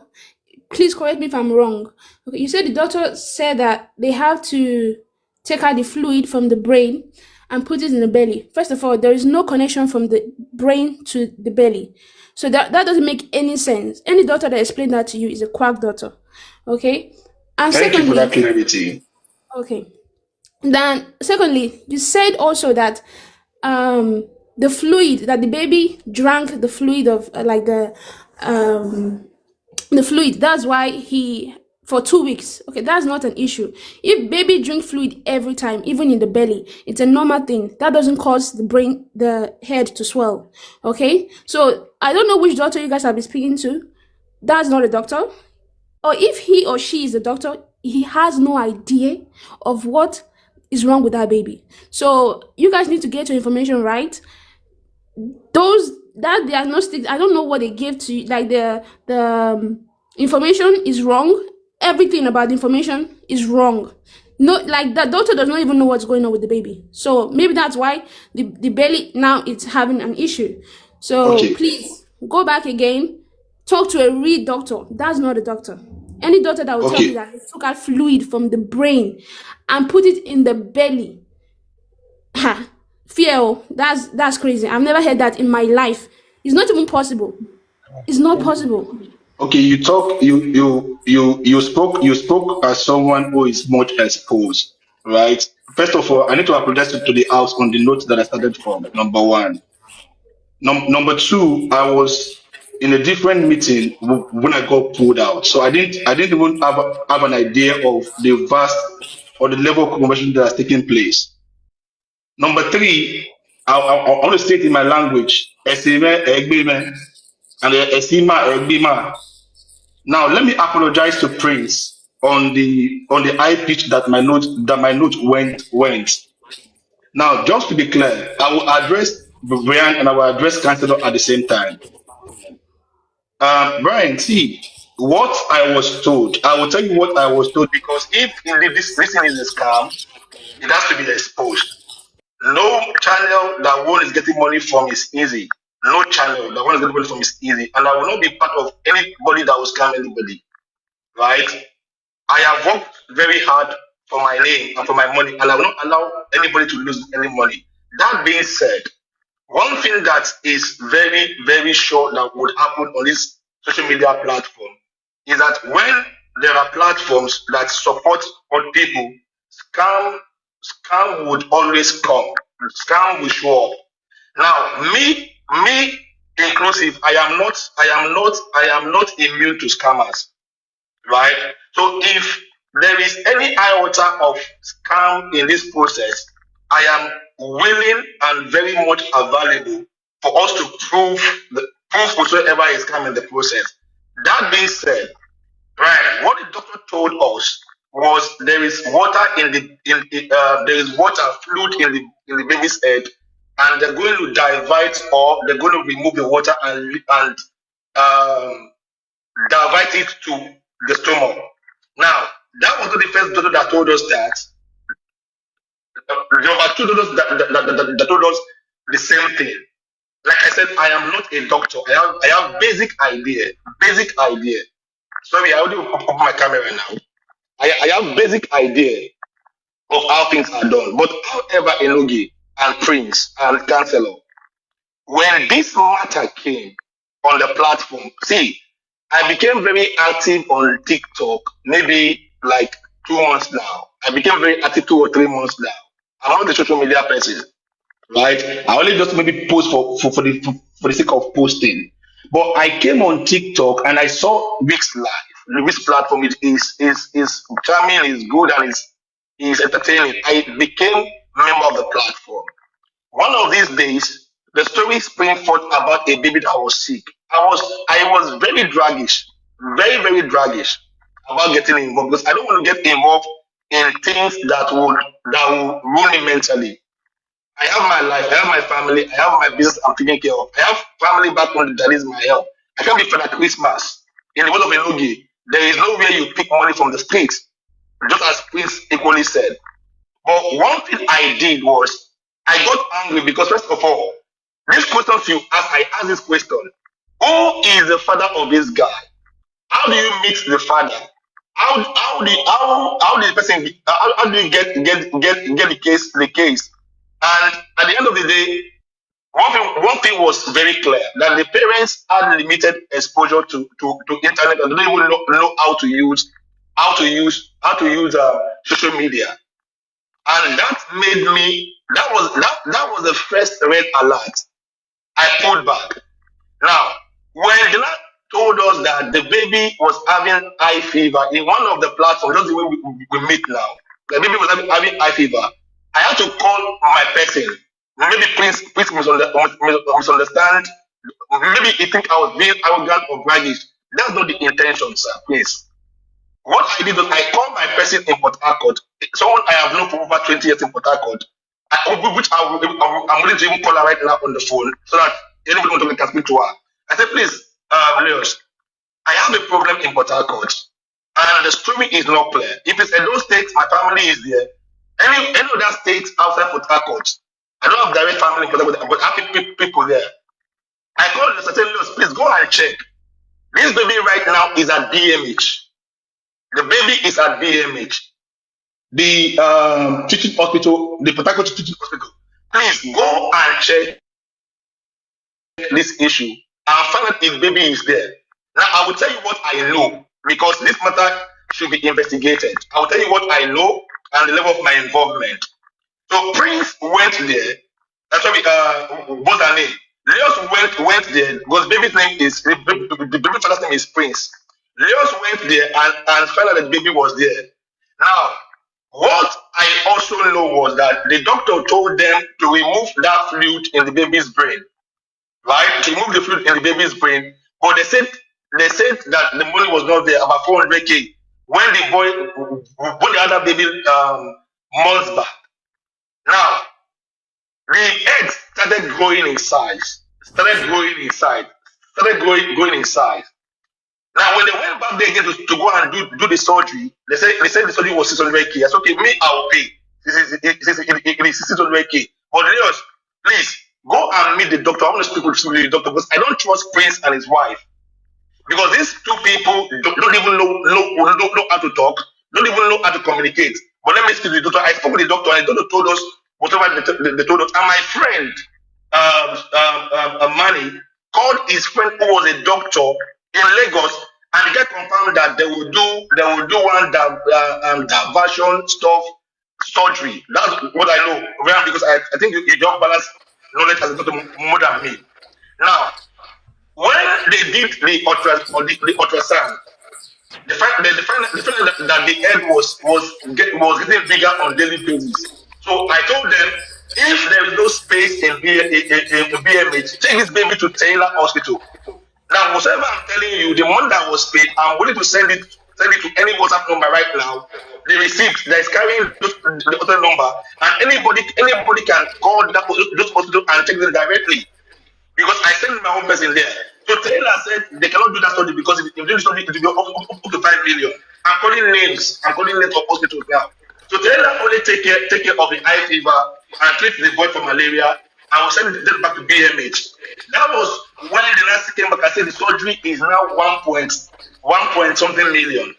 Speaker 8: please correct me if I'm wrong. Okay, you said the doctor said that they have to take out the fluid from the brain and put it in the belly. First of all, there is no connection from the brain to the belly. So that doesn't make any sense. Any doctor that explained that to you is a quack doctor. Okay? And
Speaker 1: Thank you for that clarity.
Speaker 8: Okay. Then, secondly, you said also that the fluid that the baby drank, the fluid of the fluid. That's why he for 2 weeks. Okay, that's not an issue. If baby drink fluid every time, even in the belly, it's a normal thing. That doesn't cause the head to swell. Okay, so I don't know which doctor you guys have been speaking to. That's not a doctor. Or if he or she is a doctor, he has no idea of what is wrong with that baby. So you guys need to get your information right. That diagnostic, I don't know what they gave to you. Like the information is wrong. Everything about the information is wrong. No, like the doctor does not even know what's going on with the baby. So maybe that's why the belly now it's having an issue. So please go back again. Talk to a real doctor. That's not a doctor. Any doctor that will tell you that he took out fluid from the brain and put it in the belly. Ha, fear, that's crazy. I've never heard that in my life. It's not even possible. It's not possible.
Speaker 1: Okay, you spoke as someone who is much exposed, right? First of all, I need to apologize to the house on the note that I started from. Number one. Number two, I was in a different meeting when I got pulled out, so I didn't even have an idea of the vast or the level of conversation that has taken place. Number three, I want to state in my language, "Esime egbime," and "Esima egbima." Now, let me apologize to Prince on the high pitch that my note went. Now, just to be clear, I will address Brian and I will address Chancellor at the same time. Brian, see, what I was told, I will tell you what I was told, because if indeed this thing is a scam, it has to be exposed. No channel that one is getting money from is easy. No channel that one is getting money from is easy. And I will not be part of anybody that will scam anybody. Right? I have worked very hard for my name and for my money, and I will not allow anybody to lose any money. That being said, one thing that is very, very sure that would happen on this social media platform is that when there are platforms that support old people, scam would always come. Scam will show up. Now, me inclusive, I am not immune to scammers. Right? So if there is any iota of scam in this process, I am willing and very much available for us to prove whatsoever is scam in the process. That being said, right, what the doctor told us was there is water there is water fluid in the baby's head, and they're going to divert, or they're going to remove the water and divert it to the stomach. Now, that was not the first doctor that told us that. There were two doctors that told us the same thing. Like I said, I am not a doctor. I have basic idea. Sorry, I already open my camera now. I have basic idea of how things are done. But however, Enogi and Prince and Chancellor, when this matter came on the platform, see, I became very active on TikTok, maybe like 2 months now. I became very active 2 or 3 months now. I'm not a social media person, right? I only just maybe post for the sake of posting. But I came on TikTok and I saw Wix Live. The Wix platform is charming, is good, and is entertaining. I became a member of the platform. One of these days, the story sprang forth about a baby that was sick. I was very draggish, very draggish about getting involved, because I don't want to get involved in things that will ruin me mentally. I have my life, I have my family, I have my business I'm taking care of. I have family back home that is my help. I can't be Father Christmas. In the world of Enugi, there is no way you pick money from the streets, just as Prince equally said. But one thing I did was, I got angry because, first of all, this question you ask, I asked this question: who is the father of this guy? How do you meet the father? How do the person? How do you get the case? And at the end of the day, one thing was very clear, that the parents had limited exposure to internet, and they don't even know how to use social media. And that made me, that was the first red alert. I pulled back. Now, when the lab told us that the baby was having high fever in one of the platforms, that's the way we meet now. The baby was having high fever. I had to call my person. Maybe please misunderstand. Maybe you think I was being arrogant or braggish. That's not the intention, sir. Please. What I did was I called my person in Port Harcourt, someone I have known for over 20 years in Port Harcourt, which I'm willing to even call her right now on the phone so that anybody wants to can speak to her. I said, please, Leos, I have a problem in Port Harcourt, and the story is not clear. If it's in those states, my family is there. Any other states outside Port Harcourt, I don't have direct family in Port Harcourt, but I have people there. I called the said, Leos, please go and check. This baby right now is at BMH. The baby is at BMH. The teaching hospital, the Port Harcourt teaching hospital. Please go and check this issue and find out if baby is there. Now I will tell you what I know because this matter should be investigated. I will tell you what I know and the level of my involvement. So Prince went there. That's why what's her name? Leos went there because baby's name is the baby father's name is Prince. Leos went there and found out that the baby was there. Now, what I also know was that the doctor told them to remove that fluid in the baby's brain, right? To remove the fluid in the baby's brain, but they said that the money was not there, about 400K. When the other baby months back. Now, the egg started growing in size. Now, when they went back there again to go and do the surgery, they said the surgery was 600K. I said, okay, me, I will pay. It is 600K. But Leos, please go and meet the doctor. I want to speak with the doctor because I don't trust Prince and his wife. Because these two people don't even know how to talk, don't even know how to communicate. But let me speak to the doctor. I spoke with the doctor and the doctor told us whatever they told us. And my friend, Manny, called his friend who was a doctor in Lagos and get confirmed that they will do one diversion stuff surgery. That's what I know. Because I think you don't balance knowledge as a doctor more than me. Now, when they did the ultrasound, they found that the egg was getting bigger on daily basis. So I told them, if there is no space in BMH, take this baby to Taylor Hospital. Now, whatever I'm telling you, the money that was paid, I'm willing to send it to any WhatsApp number right now. The receipt that is carrying the hotel number, and anybody can call those hospital and check them directly. Because I sent my own person there. So Taylor said they cannot do that study because if they do the study, it will be up to 5 million. I'm calling names of hospitals now. So Taylor only take care of the high fever and treat the boy for malaria. I will send it back to BMH. That was when the last came back. I said the surgery is now 1 something million.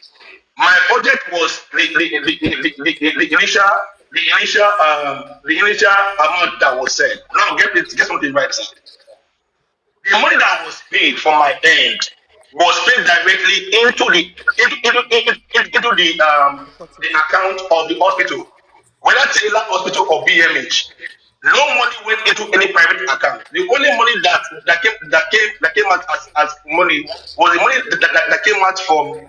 Speaker 1: My budget was the initial amount that was said. Now get something right, sir. The money that was paid from my end was paid directly into the account of the hospital, whether Taylor Hospital or BMH. No money went into any private account. The only money that came out as money was the money that came out from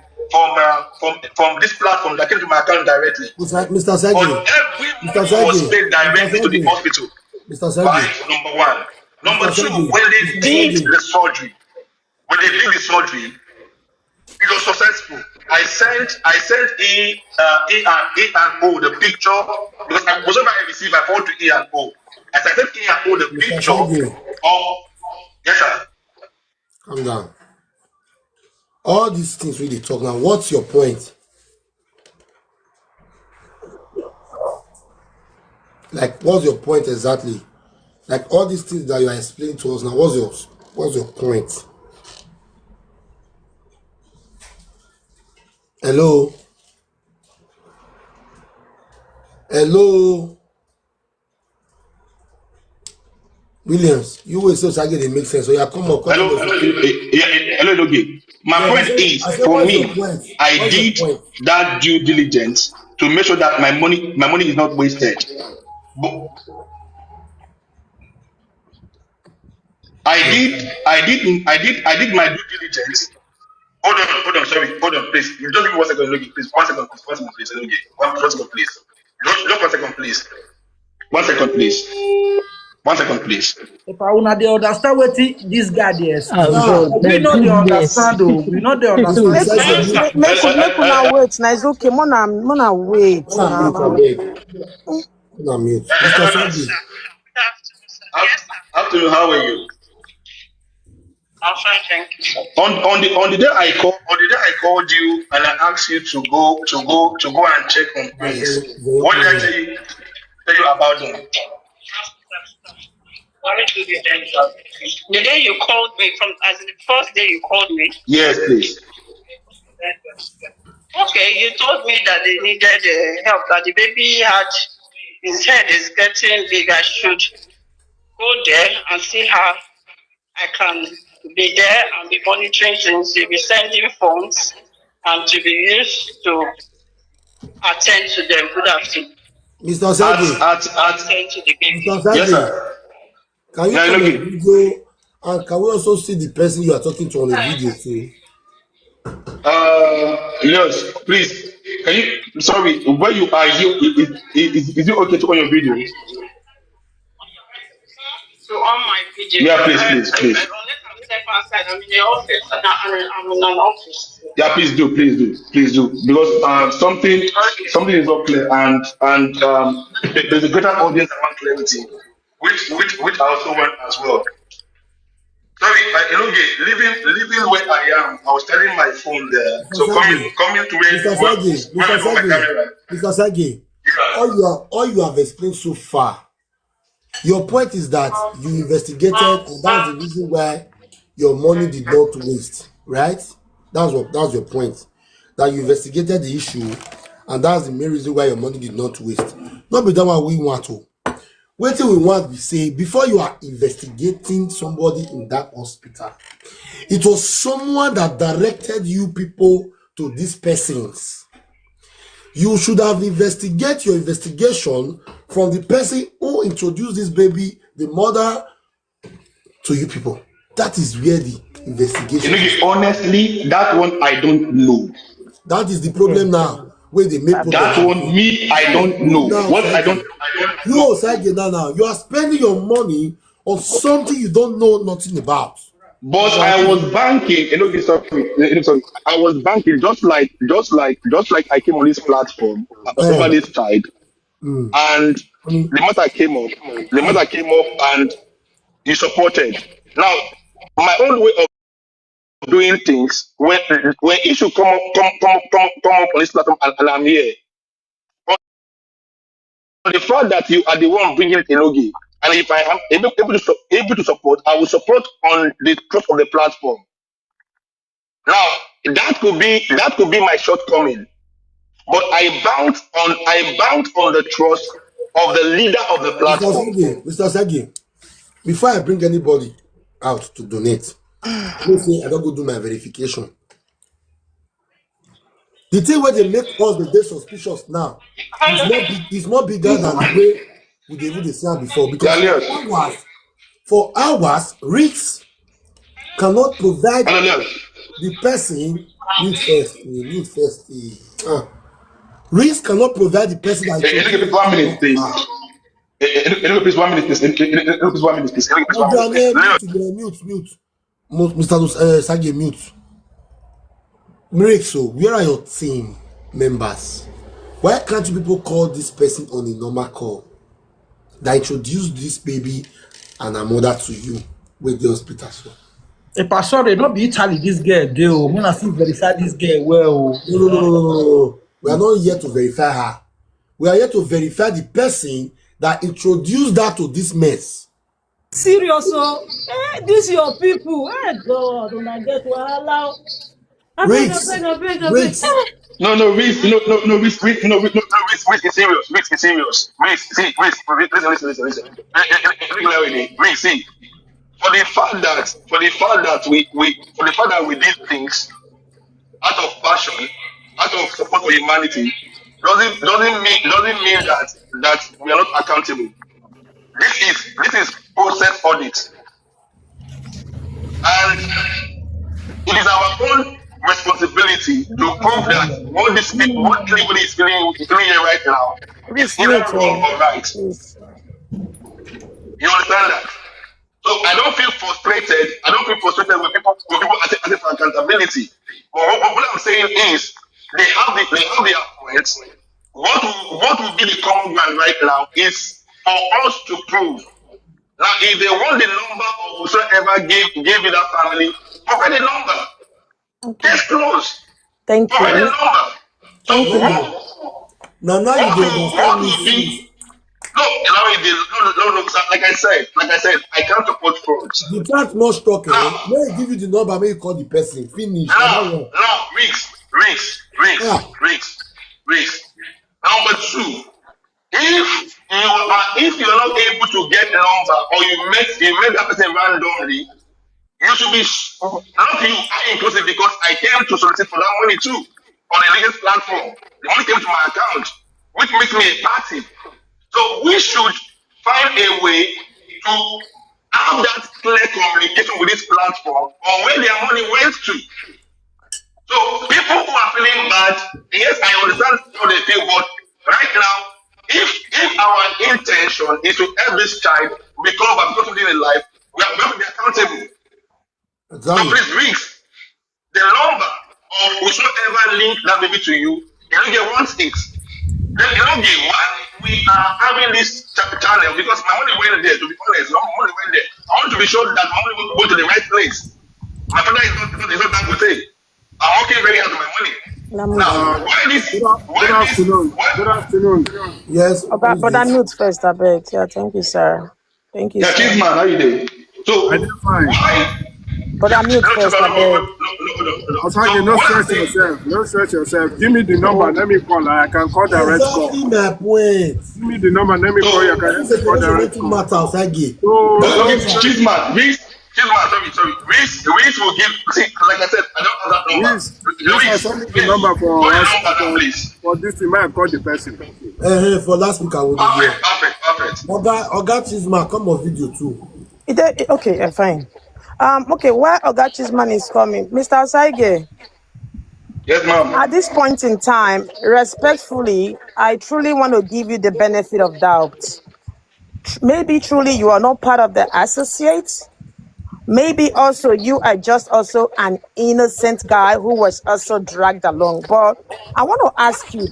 Speaker 1: this platform that came to my account directly.
Speaker 2: Mr. Sagi,
Speaker 1: but every money was paid directly to the hospital.
Speaker 2: Mr. Sagi.
Speaker 1: Right, number one. Number two, when they did the surgery, it was successful. I sent E and O the picture because whatever I received, I forwarded to E and O. As I sent E and O the picture of yes, sir.
Speaker 2: Calm down. All these things really talk now. What's your point? Like, what's your point exactly? Like all these things that you are explaining to us now, what's your point? Hello? Williams, you will say Sagi, they make sense. So yeah, come on.
Speaker 1: Hello. hello, okay. My point is, for me, I did that due diligence to make sure that my money is not wasted. But I did my due diligence. Hold on, sorry, hold on, please. You just give me 1 second, okay, please. 1 second, please. Okay, 1 second, please. Just 1 second, please. 1 second, please. 1 second, please.
Speaker 9: If I wanna they understand what this guy is, we know they
Speaker 6: goodness.
Speaker 9: understand though. We know they understand.
Speaker 3: Make una wait. Now it's okay. Mona wait.
Speaker 2: Mute. Mr. Sandy.
Speaker 1: Afternoon, how are you?
Speaker 10: I'm fine, thank you.
Speaker 1: On the day I called you and I asked you to go and check on things. What did I tell you about them?
Speaker 10: The day you called me, as the first day you called me.
Speaker 1: Yes, please.
Speaker 10: Okay, you told me that they needed help, that the baby his head is getting big. I should go there and see how I can be there and be monitoring things, to be sending funds, and to be used to attend to them. Good afternoon.
Speaker 2: Mr. Sagi.
Speaker 10: Attend to the baby.
Speaker 2: Mr. Sagi.
Speaker 1: Yes, sir.
Speaker 2: Can you come on video, and can we also see the person you are talking to on the video too?
Speaker 1: Yes, please. Can you? Sorry, where you are, is it okay to on your video?
Speaker 10: So on my video.
Speaker 1: Yeah, please.
Speaker 10: I'm step outside. I'm in the office. I'm in an office.
Speaker 1: Yeah, please do, because something is not clear, and there's a greater audience that want clarity, which I also want as well. Sorry, leaving where I am, I was telling my phone there. So coming to where
Speaker 2: Mr. Sagi, all you have explained so far. Your point is that you investigated, and that's the reason why your money did not waste, right? That's your point. That you investigated the issue, and that's the main reason why your money did not waste. Not be that what we want to. What we want to say, before you are investigating somebody in that hospital, it was someone that directed you people to these persons. You should have investigated your investigation from the person who introduced this baby, the mother, to you people. That is where the investigation.
Speaker 1: Honestly, that one I don't know.
Speaker 2: That is the problem now. Where they make
Speaker 1: that one, me, I don't know.
Speaker 2: Now,
Speaker 1: what I don't
Speaker 2: know. Now, you are spending your money on something you don't know nothing about.
Speaker 1: But I was banking, sorry. I was banking just like I came on this platform over this side, and the matter came up, and you supported. Now, my own way of doing things, when issue come up on this platform, and I'm here, on the fact that you are the one bringing it in Ogi. And if I am able to support, I will support on the trust of the platform. Now, that could be my shortcoming, but I bound on the trust of the leader of the platform.
Speaker 2: Mr. Sagi, before I bring anybody out to donate, let's say I don't go do my verification. The thing where they make us the day suspicious now is more bigger than the way we did the same before, because for hours, RICS cannot provide the person mute first. RICS cannot provide the person that
Speaker 1: please 1 minute, please. Please 1 minute, please.
Speaker 2: Mute. Mr. Sagi, mute. So where are your team members? Why can't you people call this person on a normal call that introduced this baby and her mother to you with the hospital?
Speaker 9: If I saw they don't be Italy, this girl, they when I see verify this girl well.
Speaker 2: No. We are not here to verify her. We are here to verify the person that introduced her to this mess.
Speaker 5: Serious, this your people. God, when I get wahala.
Speaker 2: Risk.
Speaker 1: No, risk is serious. Risk is serious. Listen. See. for the fact that we did things out of passion, out of support for humanity, doesn't mean that we are not accountable. This is process audit, and it is our own responsibility to prove that what anybody is feeling here right now is either wrong or right. You understand that? So I don't feel frustrated. I don't feel frustrated when people asking for accountability. But what I'm saying is they have their points. What will be the common ground right now is for us to prove. Now, if they want the number of whosoever gave you that family, provide the number. Okay. Case closed.
Speaker 3: Thank you.
Speaker 1: Provide the number. So
Speaker 2: you do understand me.
Speaker 1: No, like I said, I can't support frauds.
Speaker 2: You can't not talk. When he give you the number, may you call the person. Finish.
Speaker 1: No, risks. Number two, if you are not able to get the number or you met that person randomly, you should be not you are inclusive because I came to solicit for that money too on a legal platform. The money came to my account, which makes me a party. So we should find a way to have that clear communication with this platform on where their money went to. So people who are feeling bad, yes, I understand how they feel, but right now, if our intention is to help this child become a person in life, we have to be accountable. Exactly. So please read the number of whosoever link that baby to you, you don't get 1 6. Then you don't get why we are having this channel because my money went there. To be honest, my money went there. I want to be sure that my money will go to the right place. My father is not that good. I'm working very hard with my money. Now,
Speaker 11: Good afternoon.
Speaker 2: Yes.
Speaker 3: But I'm mute first, I beg. Yeah, thank you, sir. Thank you.
Speaker 1: Yeah, cheers, man. How you doing? So
Speaker 11: I did fine.
Speaker 1: Why?
Speaker 3: But I'm mute first, I beg.
Speaker 11: No stress yourself. Give me the number, let me call. I can call direct call.
Speaker 2: Exactly my point.
Speaker 11: Give me the number, let me call you. I can call direct call.
Speaker 1: Chisman, sorry. Reese will give. See, like I said, I don't have that number.
Speaker 11: Reese, send me the number for us. For this thing, I call the person.
Speaker 2: For last week I will be here.
Speaker 1: Perfect.
Speaker 2: Oga Chisman, come on video too.
Speaker 3: Okay, fine. Okay, while Oga Chisman is coming, Mr. Osaige.
Speaker 1: Yes, ma'am.
Speaker 3: At this point in time, respectfully, I truly want to give you the benefit of doubt. Maybe truly you are not part of the associates. Maybe also you are just also an innocent guy who was also dragged along. But I want to ask you,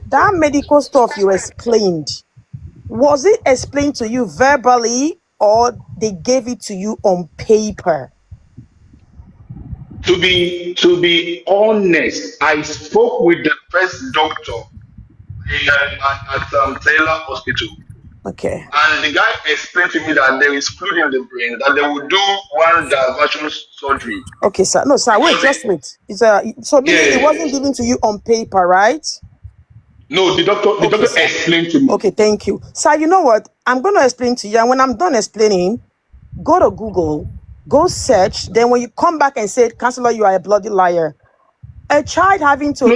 Speaker 3: that medical stuff you explained, was it explained to you verbally or they gave it to you on paper?
Speaker 1: To be honest, I spoke with the first doctor at Taylor Hospital.
Speaker 3: Okay.
Speaker 1: And the guy explained to me that there is fluid in the brain, that they will do one diversion surgery.
Speaker 3: Okay, sir. No, sir. Wait, just wait. So meaning it wasn't given to you on paper, right?
Speaker 1: No, the doctor explained to me.
Speaker 3: Okay, thank you. Sir, you know what? I'm going to explain to you. And when I'm done explaining, go to Google, go search. Then when you come back and say, Counselor, you are a bloody liar. A child having to
Speaker 1: No,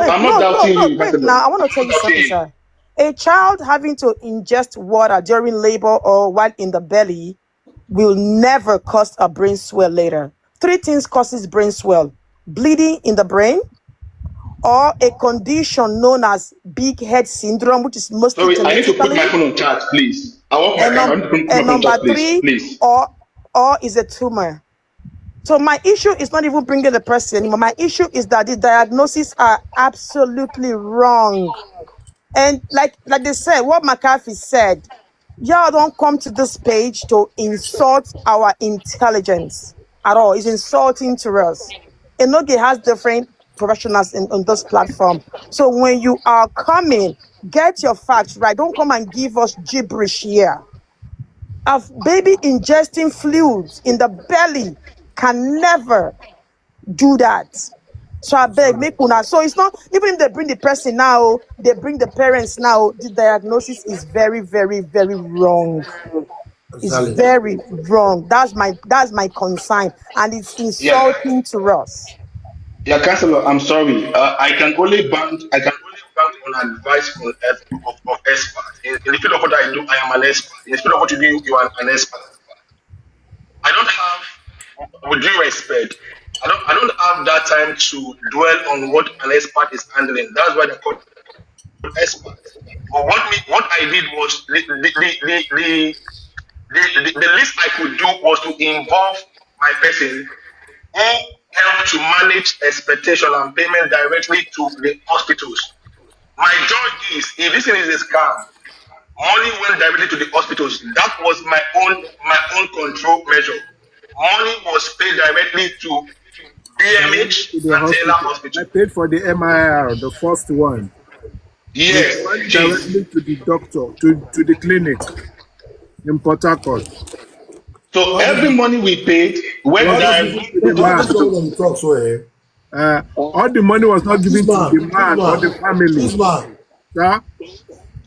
Speaker 1: I'm not doubting you.
Speaker 3: Wait, now, I want to tell you something, sir. A child having to ingest water during labor or while in the belly will never cause a brain swell later. 3 things causes brain swell: bleeding in the brain, or a condition known as big head syndrome, which is mostly
Speaker 1: genetically. I need to put my phone on charge, please.
Speaker 3: And number 3, please. Or is a tumor. So my issue is not even bringing the person anymore. My issue is that the diagnoses are absolutely wrong. And like they said, what McAfee said, y'all don't come to this page to insult our intelligence at all. It's insulting to us. Enoge has different professionals on this platform. So when you are coming, get your facts right. Don't come and give us gibberish here. A baby ingesting fluids in the belly can never do that. So I beg, make una. So it's not, even if they bring the person now, they bring the parents now, the diagnosis is very, very, very wrong. is very wrong. That's my concern, and it's insulting to us.
Speaker 1: Yeah, Councillor, I'm sorry. I can only bank on advice of experts. In the field of what I do, I am an expert. In the field of what you do, you are an expert. I don't have, with due respect, I don't have that time to dwell on what an expert is handling. That's why they're called experts. But what I did was the least I could do was to involve my person who help to manage expectation and payment directly to the hospitals. My joy is, if this thing is a scam, money went directly to the hospitals. That was my own control measure. Money was paid directly to BMH and Taylor Hospital.
Speaker 11: I paid for the MIR, the first one.
Speaker 1: Yes,
Speaker 11: directly to the doctor, to the clinic in Port Harcourt.
Speaker 1: So every money we paid went directly to the hospital.
Speaker 11: All the money was not given to the man or the family.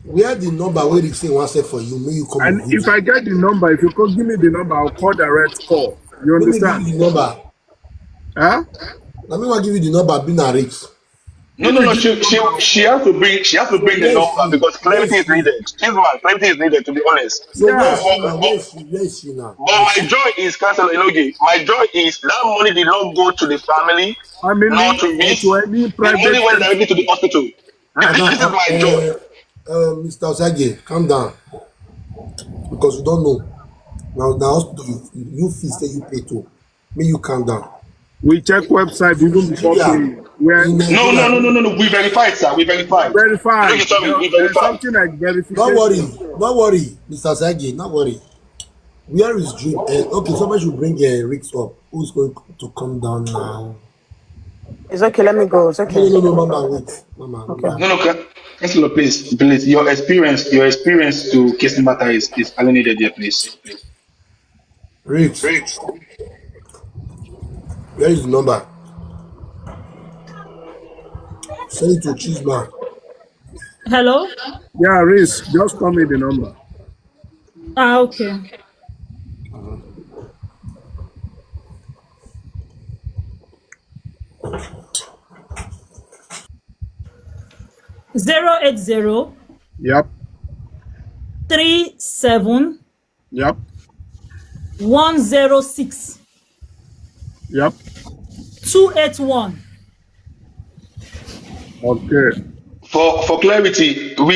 Speaker 2: Where the number where they say one set for you, may you come.
Speaker 11: And if I get the number, if you could give me the number, I'll call direct call. You understand?
Speaker 2: Let me give you the number. Let me give you the number. Being a Rich.
Speaker 1: No. She has to bring the number because clarity is needed. Clarity is needed, to be honest.
Speaker 2: So yes, you know.
Speaker 1: But my joy is, Councillor Enoge, my joy is that money did not go to the family, not to me. The money went directly to the hospital. This is my joy.
Speaker 2: Mr. Osage, calm down. Because you don't know. Now the hospital, you feel say you pay too. May you calm down.
Speaker 11: We check website even before paying.
Speaker 1: No. We verified, sir. We verified.
Speaker 11: We verified. Something like verification.
Speaker 2: Don't worry, Mr. Sagi. Don't worry. Where is Dream? Okay, somebody should bring Rick up. Who's going to come down now?
Speaker 3: It's okay. Let me go. It's okay.
Speaker 2: No, Mama, wait. Mama.
Speaker 3: Okay.
Speaker 1: No. Councillor, please. Your experience to case matter is alienated here, please.
Speaker 2: Rick. Where is the number? Send it to Chisma.
Speaker 5: Hello?
Speaker 11: Yeah, Riz, just call me the number.
Speaker 5: Okay. Zero 80.
Speaker 11: Yep.
Speaker 5: 37.
Speaker 11: Yep.
Speaker 5: 106.
Speaker 11: Yep.
Speaker 5: 281.
Speaker 11: Okay.
Speaker 1: For clarity, who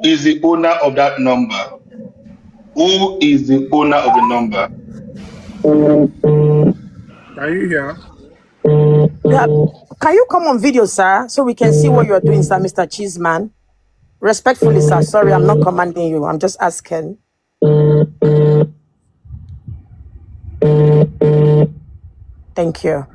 Speaker 1: is the owner of that number? Who is the owner of the number?
Speaker 11: Can you hear?
Speaker 3: Yeah. Can you come on video, sir, so we can see what you are doing, sir, Mr. Cheeseman? Respectfully, sir. Sorry, I'm not commanding you. I'm just asking. Thank you.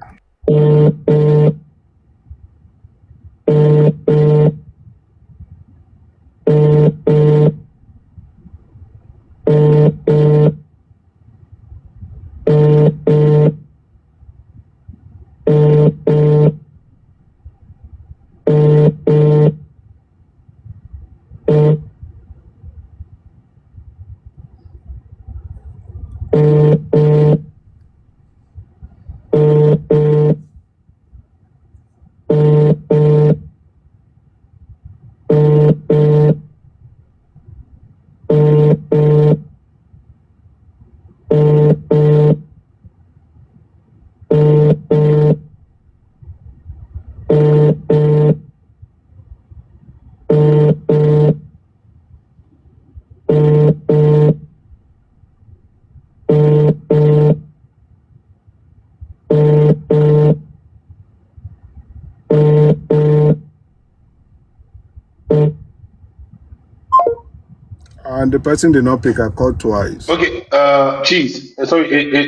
Speaker 11: And the person did not pick. I called twice.
Speaker 1: Okay,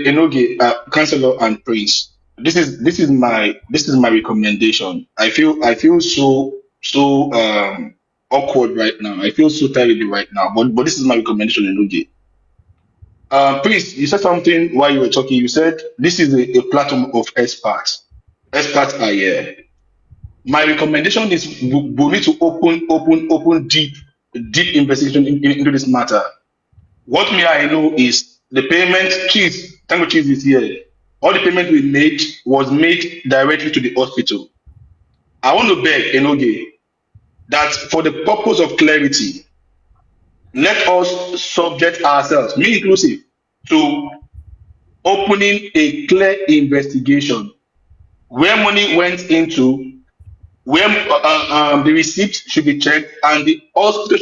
Speaker 1: Enoge, Councillor and Prince. This is my recommendation. I feel so awkward right now. I feel so tired right now. But this is my recommendation, Enoge. Prince, you said something while you were talking. You said this is a platform of experts. Experts are here. My recommendation is we need to open deep investigation into this matter. What me I know is the payment, Cheese, Tango Cheese is here. All the payment we made was made directly to the hospital. I want to beg Enoge that for the purpose of clarity, let us subject ourselves, me inclusive, to opening a clear investigation where money went into, where the receipt should be checked, and the hospital.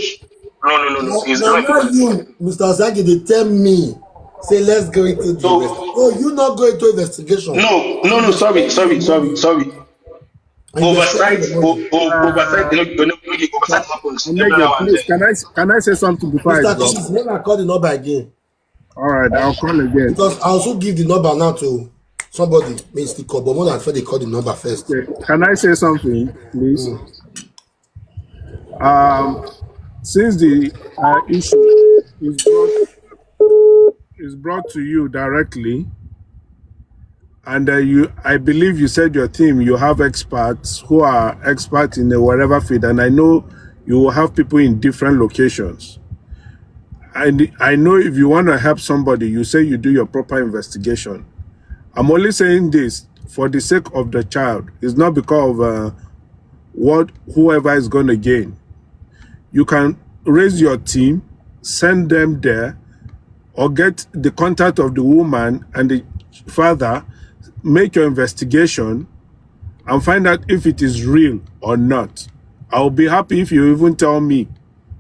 Speaker 1: No. It's
Speaker 2: Now you, Mr. Zagi, they tell me, say let's go into the investigation. Oh, you not go into investigation.
Speaker 1: No. Sorry. Oversight happens every now and
Speaker 11: please,
Speaker 1: then.
Speaker 11: can I say something before I
Speaker 2: Mr.
Speaker 11: drop?
Speaker 2: Cheese, when I call the number again.
Speaker 11: All right, I'll call again.
Speaker 2: Because I also give the number now to somebody, means the call, but more than fair, they call the number first.
Speaker 11: Okay. Can I say something, please? Since the issue is brought to you directly, and I believe you said your team, you have experts who are experts in whatever field, and I know you will have people in different locations. And I know if you want to help somebody, you say you do your proper investigation. I'm only saying this for the sake of the child. It's not because of what whoever is going to gain. You can raise your team, send them there, or get the contact of the woman and the father, make your investigation, and find out if it is real or not. I will be happy if you even tell me,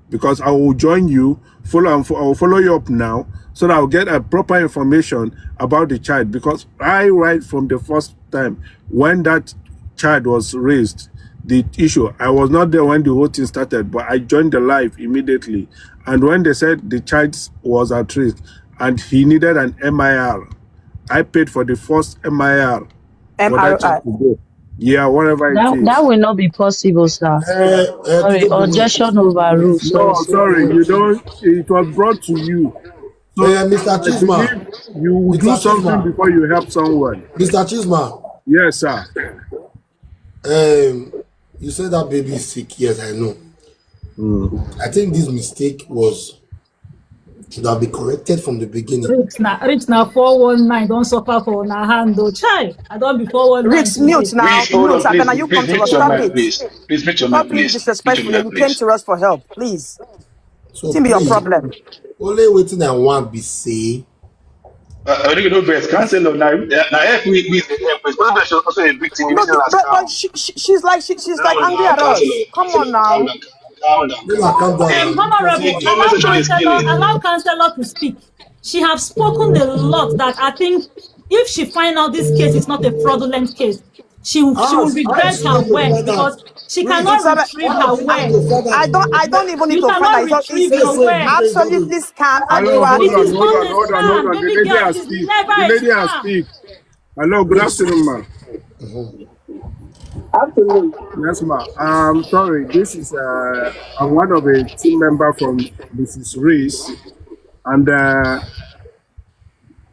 Speaker 11: because I will join you, I will follow you up now, so that I'll get a proper information about the child, because right from the first time when that child was raised, the issue, I was not there when the whole thing started, but I joined the live immediately. And when they said the child was at risk and he needed an MIR, I paid for the first MIR. Yeah, whatever it is.
Speaker 6: That will not be possible, sir. Sorry, objection overruled.
Speaker 11: Sorry, you don't. It was brought to you. So
Speaker 2: Mr. Chisma,
Speaker 11: you do something before you help someone.
Speaker 2: Mr. Chisma.
Speaker 11: Yes, sir.
Speaker 2: You said that baby is sick. Yes, I know. I think this mistake should have been corrected from the beginning.
Speaker 5: Rich now 419. Don't suffer for na hand though. Chai, I don't be 419.
Speaker 3: Rich, mute now.
Speaker 1: Please hold on,
Speaker 3: Can you come to us? Stop it.
Speaker 1: Please mute your
Speaker 3: Stop
Speaker 1: mic,
Speaker 3: being
Speaker 1: please.
Speaker 3: disrespectful. You came to us for help, please.
Speaker 2: So
Speaker 3: It's be your problem.
Speaker 2: Only waiting I want be say.
Speaker 1: I don't know best cancel now. Now help me with the help. But she's also a victim.
Speaker 3: But she's like angry at us. Come on now.
Speaker 1: Calm down.
Speaker 5: Honorable, allow Councillor to speak. She have spoken a lot that I think if she find out this case is not a fraudulent case, she will regret her words, because she cannot retrieve her words.
Speaker 3: I don't even need to find out. It's absolutely scam.
Speaker 11: Hold on. The lady has speak. Hello, good afternoon, ma'am.
Speaker 12: Afternoon.
Speaker 11: Yes, ma'am. Sorry, this is I'm one of a team member from Mrs. Reese, and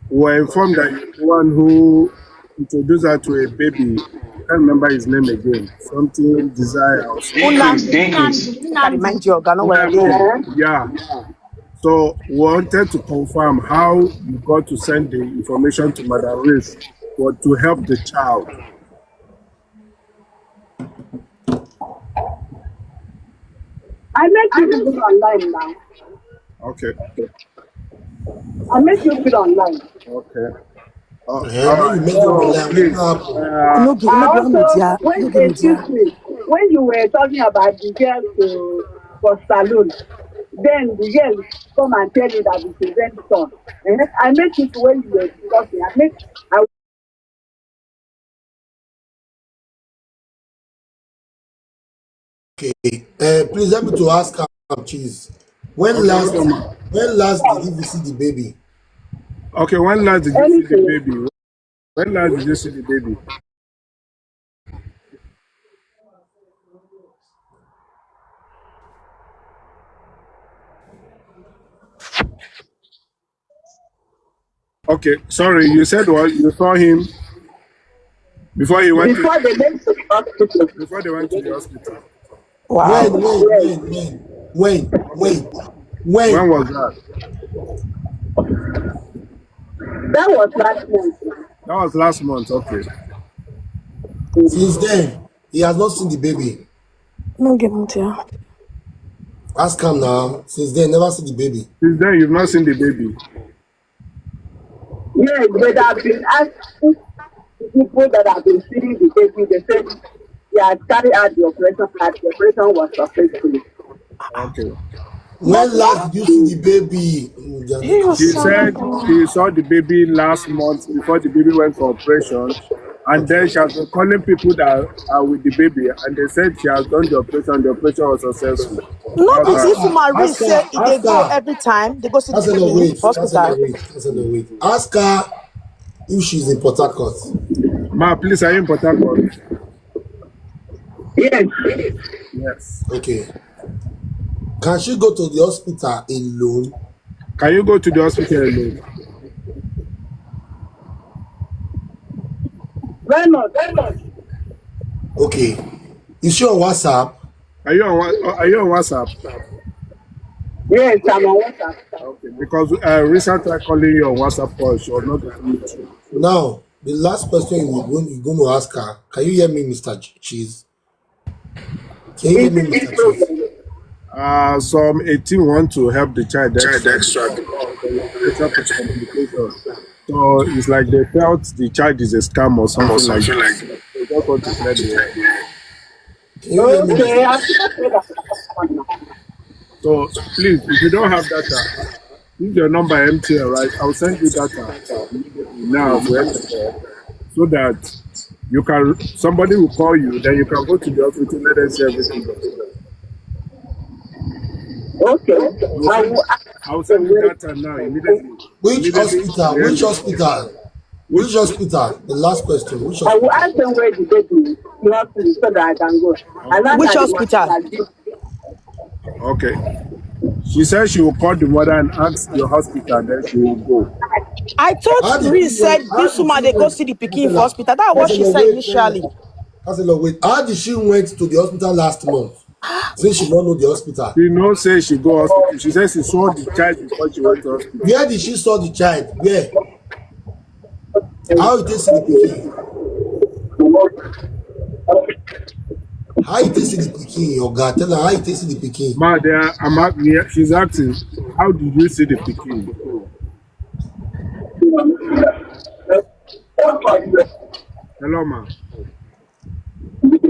Speaker 11: we're informed that you're the one who introduced her to a baby. I can't remember his name again. Something Desire. Yeah. So we wanted to confirm how you got to send the information to Madam Reese to help the child.
Speaker 12: I make you do it online now.
Speaker 11: Okay.
Speaker 12: I make you do it online.
Speaker 11: Okay.
Speaker 12: When you were talking about the girl for saloon, then the girl come and tell you that it's a grandson. I make it when you were discussing.
Speaker 2: Okay. Please help me to ask Cheese. When last did you visit the baby?
Speaker 11: Okay, when last did you see the baby? When last did you see the baby? Okay, sorry, you said what? You saw him before he went
Speaker 12: before they went to the hospital.
Speaker 11: Before they went to the hospital.
Speaker 2: Wow. When?
Speaker 11: When was that?
Speaker 12: That was last month.
Speaker 11: That was last month. Okay.
Speaker 2: Since then, he has not seen the baby.
Speaker 3: No give him to.
Speaker 2: Ask him now. Since then, never seen the baby.
Speaker 11: Since then, you've not seen the baby.
Speaker 12: Yes, but I've been asking people that have been seeing the baby. They said they had carried out the operation, and the operation was successful.
Speaker 11: Okay.
Speaker 2: When last did you see the baby?
Speaker 11: She said she saw the baby last month before the baby went for operation. And then she has been calling people that are with the baby, and they said she has done the operation was successful.
Speaker 3: No, it's if Marie say they go every time, they go see the baby hospital.
Speaker 2: Wait. Ask her if she's in Port Harcourt.
Speaker 11: Ma, please, are you in Port Harcourt?
Speaker 12: Yes.
Speaker 2: Okay. Can she go to the hospital alone?
Speaker 11: Can you go to the hospital alone?
Speaker 12: Why not?
Speaker 2: Okay. Is she on WhatsApp?
Speaker 11: Are you on WhatsApp?
Speaker 12: Yes, I'm on WhatsApp.
Speaker 11: Okay, because recently I calling you on WhatsApp call, she was not able to.
Speaker 2: Now, the last question you're going to ask her. Can you hear me, Mr. Cheese? Can you hear me, Mr. Cheese?
Speaker 11: Some 18 want to help the child extract. So it's like they felt the child is a scam or something like that. They just want to clear the air. So please, if you don't have data, use your number MTN, right? I'll send you data now so that you can. Somebody will call you, then you can go to the hospital, let them see everything.
Speaker 12: Okay.
Speaker 11: I'll send you data now immediately.
Speaker 2: Which hospital? The last question. Which hospital?
Speaker 12: I will ask them where the baby is so that I can go.
Speaker 3: Which hospital?
Speaker 11: Okay. She said she will call the mother and ask the hospital, then she will go.
Speaker 3: I thought Reese said this woman they go see the Pikin for hospital. That's what she said initially.
Speaker 2: Wait. How did she went to the hospital last month? Since she don't know the hospital.
Speaker 11: She no say she go hospital. She says she saw the child before she went to hospital.
Speaker 2: Where did she saw the child? Where? How did see the Pikin? How you see the Pikin? Your God, tell her how you see the Pikin.
Speaker 11: Ma, she's asking, how did you see the Pikin? Hello, ma.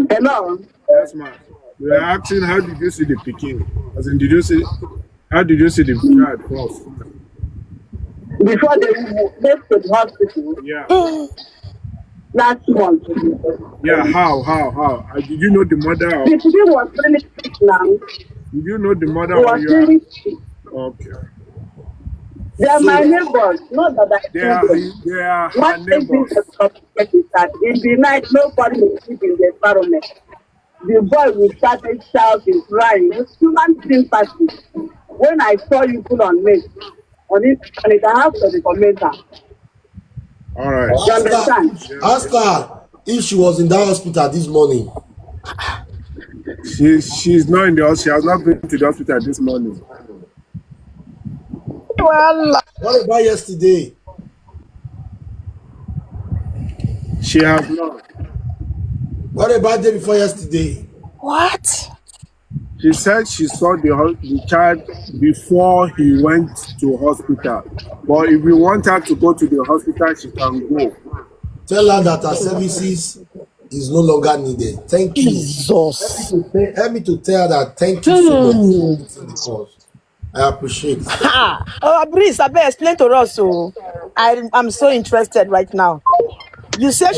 Speaker 12: Hello.
Speaker 11: Yes, ma. We are asking, how did you see the Pikin? As in, how did you see the child first?
Speaker 12: Before they left to the hospital.
Speaker 11: Yeah.
Speaker 12: Last month.
Speaker 11: Yeah, how? Did you know the mother?
Speaker 12: The baby was really sick now.
Speaker 11: Did you know the mother?
Speaker 12: He was really sick.
Speaker 11: Okay.
Speaker 12: They are my neighbors, not that I
Speaker 11: They are her neighbors.
Speaker 12: In the night, nobody will sleep in the environment. The boy will start shouting, crying, with human sympathy. When I saw you put on me, on it, and it, I have to recommend her.
Speaker 11: All right.
Speaker 12: You understand?
Speaker 2: Ask her if she was in that hospital this morning.
Speaker 11: She's not in the hospital. She has not been to the hospital this morning.
Speaker 3: Well,
Speaker 2: what about yesterday?
Speaker 11: She has not.
Speaker 2: What about the day before yesterday?
Speaker 3: What?
Speaker 11: She said she saw the child before he went to hospital. But if you want her to go to the hospital, she can go.
Speaker 2: Tell her that her services is no longer needed. Thank you.
Speaker 3: Jesus.
Speaker 2: Help me to tell her that thank you so much for the cause. I appreciate it.
Speaker 3: Brice, I better explain to us. So I'm so interested right now. You said